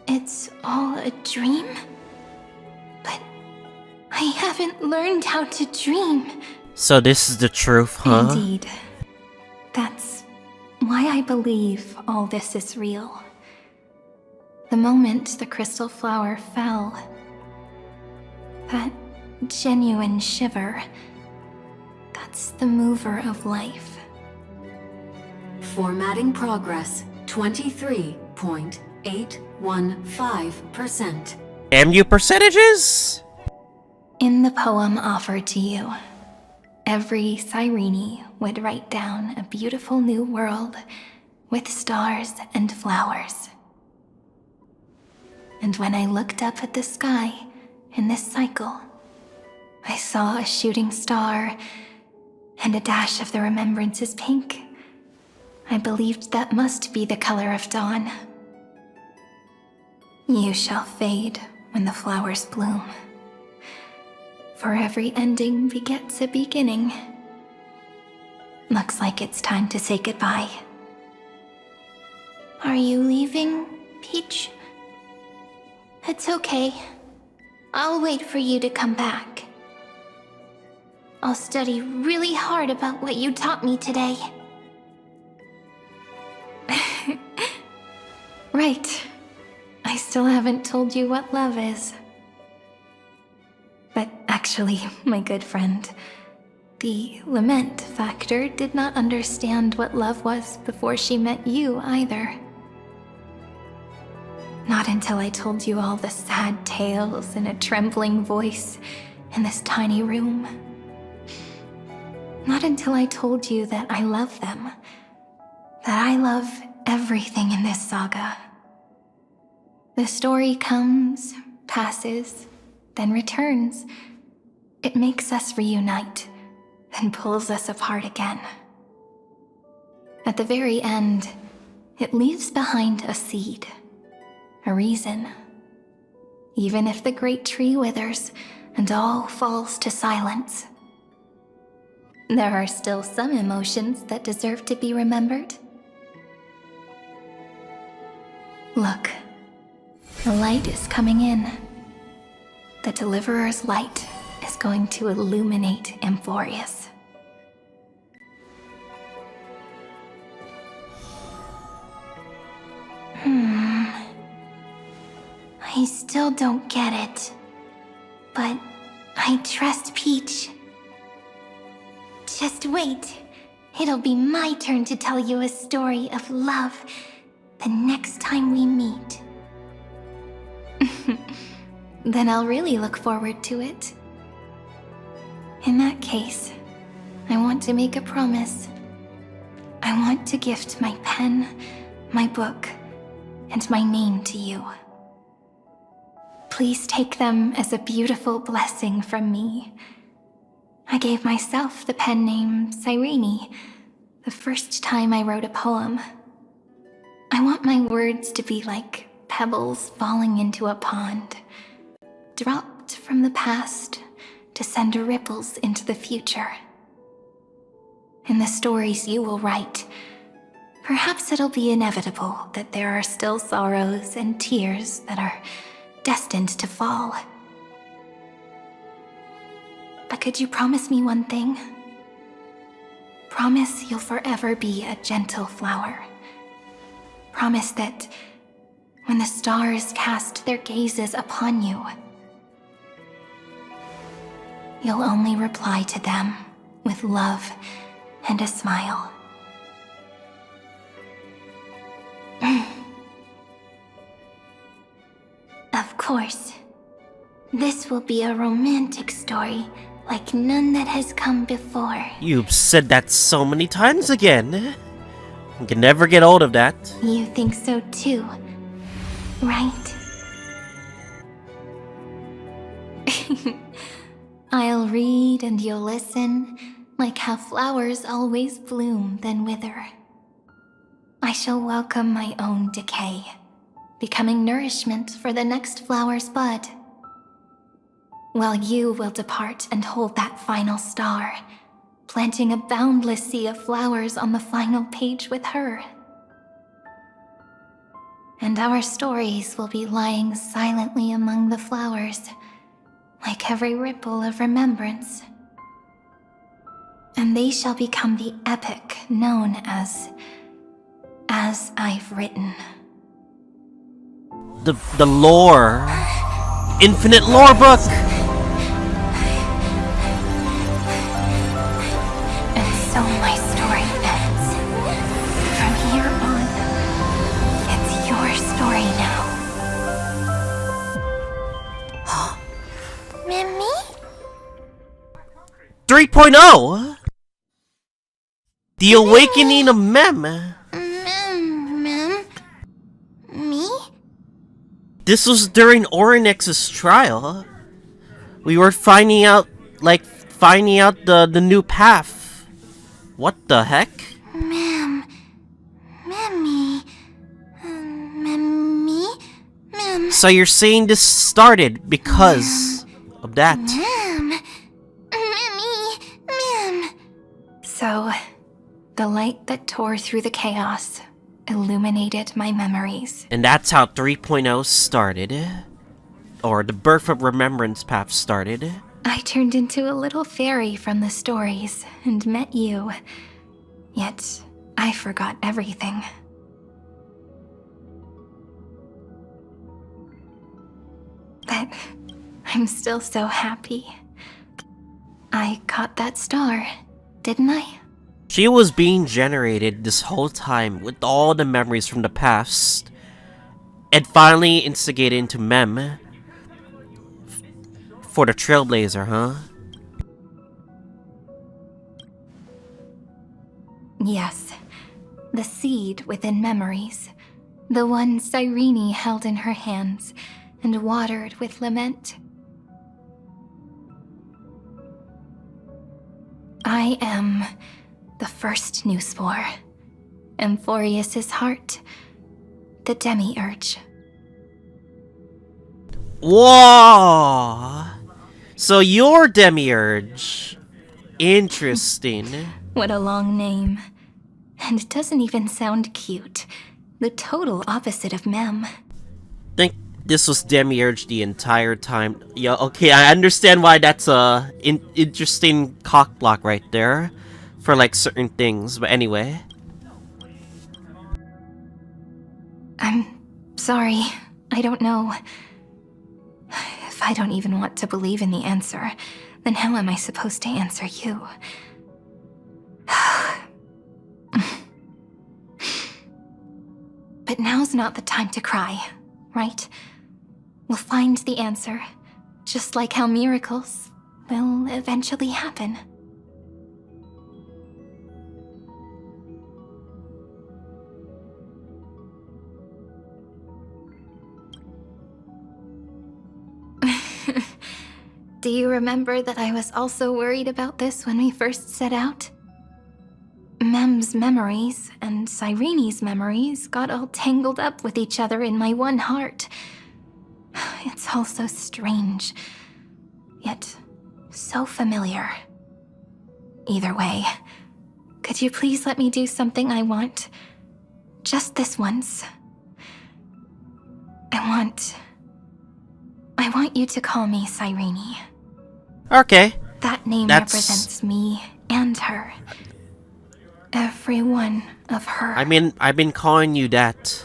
It's all a dream? But I haven't learned how to dream. So this is the truth, huh? Indeed. That's why I believe all this is real. The moment the crystal flower fell, that genuine shiver, that's the mover of life. Formatting progress, 23.815%. MU percentages? In the poem offered to you, every Cyrene would write down a beautiful new world with stars and flowers. And when I looked up at the sky in this cycle, I saw a shooting star, and a dash of the remembrance's pink. I believed that must be the color of dawn. You shall fade when the flowers bloom. For every ending begets a beginning. Looks like it's time to say goodbye. Are you leaving, Peach? It's okay. I'll wait for you to come back. I'll study really hard about what you taught me today. Right. I still haven't told you what love is. But actually, my good friend, the lament factor did not understand what love was before she met you either. Not until I told you all the sad tales in a trembling voice in this tiny room. Not until I told you that I love them, that I love everything in this saga. The story comes, passes, then returns. It makes us reunite, then pulls us apart again. At the very end, it leaves behind a seed, a reason. Even if the great tree withers and all falls to silence, there are still some emotions that deserve to be remembered. Look, the light is coming in. The Deliverer's light is going to illuminate Amphoreus. I still don't get it. But I trust Peach. Just wait. It'll be my turn to tell you a story of love the next time we meet. Then I'll really look forward to it. In that case, I want to make a promise. I want to gift my pen, my book, and my name to you. Please take them as a beautiful blessing from me. I gave myself the pen name Cyrene the first time I wrote a poem. I want my words to be like pebbles falling into a pond, dropped from the past to send ripples into the future. In the stories you will write, perhaps it'll be inevitable that there are still sorrows and tears that are destined to fall. But could you promise me one thing? Promise you'll forever be a gentle flower. Promise that when the stars cast their gazes upon you, you'll only reply to them with love and a smile. Of course. This will be a romantic story like none that has come before. You've said that so many times again. You can never get old of that. You think so too, right? I'll read and you'll listen, like how flowers always bloom then wither. I shall welcome my own decay, becoming nourishment for the next flower's bud. While you will depart and hold that final star, planting a boundless sea of flowers on the final page with her. And our stories will be lying silently among the flowers, like every ripple of remembrance. And they shall become the epic known as I've Written. The lore. Infinite lore book! And so my story ends. From here on, it's your story now. 3.0! The Awakening of Mem. Me? This was during Oryx's trial. We were finding out like finding out the new path. What the heck? Ma'am. Ma'am. So you're saying this started because of that? Ma'am. So, the light that tore through the chaos illuminated my memories. And that's how 3.0 started. Or the birth of remembrance path started. I turned into a little fairy from the stories and met you. Yet, I forgot everything. But I'm still so happy. I caught that star, didn't I? She was being generated this whole time with all the memories from the past. And finally instigated into Mem. For the Trailblazer, huh? Yes. The seed within memories. The one Cyrene held in her hands and watered with lament. I am the first new spore. Amphoreus' heart. The Demiurge. Whoa! So you're Demiurge. Interesting. What a long name. And it doesn't even sound cute. The total opposite of Mem. Think this was Demiurge the entire time. Yeah, okay, I understand why that's a interesting cock block right there. For like certain things, but anyway. I'm sorry. I don't know. If I don't even want to believe in the answer, then how am I supposed to answer you? But now's not the time to cry, right? We'll find the answer, just like how miracles will eventually happen. Do you remember that I was also worried about this when we first set out? Mem's memories and Cyrene's memories got all tangled up with each other in my one heart. It's all so strange, yet so familiar. Either way, could you please let me do something I want? Just this once. I want you to call me Cyrene. Okay. That name represents me and her. Every one of her. I mean, I've been calling you that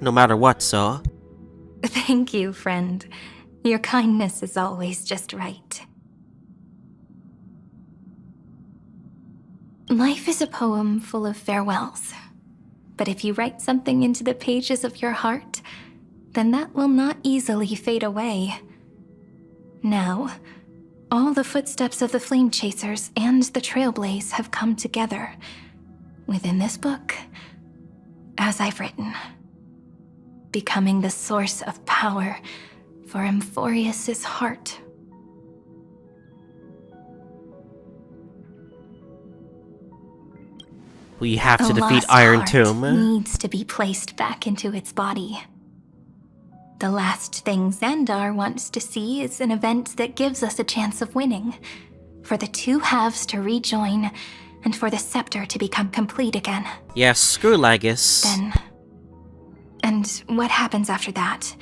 no matter what, so. Thank you, friend. Your kindness is always just right. Life is a poem full of farewells. But if you write something into the pages of your heart, then that will not easily fade away. Now, all the footsteps of the Flame Chasers and the Trailblaze have come together within this book, as I've written, becoming the source of power for Amphoreus' heart. We have to The defeat lost heart Irontomb. needs to be placed back into its body. The last thing Xandar wants to see is an event that gives us a chance of winning, for the two halves to rejoin, and for the scepter to become complete again. Yeah, screw Lygus. Then... and what happens after that?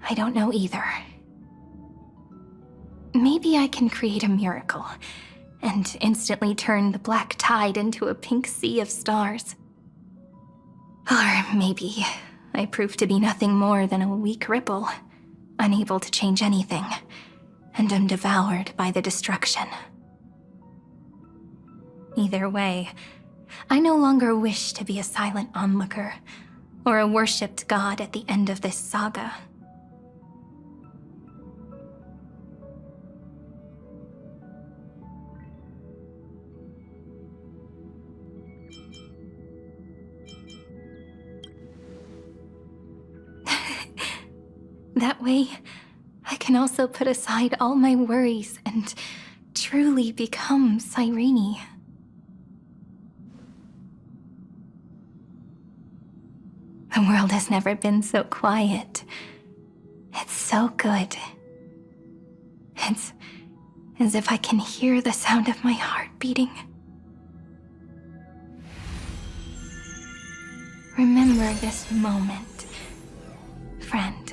I don't know either. Maybe I can create a miracle, and instantly turn the black tide into a pink sea of stars. Or maybe I prove to be nothing more than a weak ripple, unable to change anything, and am devoured by the destruction. Either way, I no longer wish to be a silent onlooker, or a worshipped god at the end of this saga. That way, I can also put aside all my worries and truly become Cyrene. The world has never been so quiet. It's so good. It's as if I can hear the sound of my heart beating. Remember this moment, friend.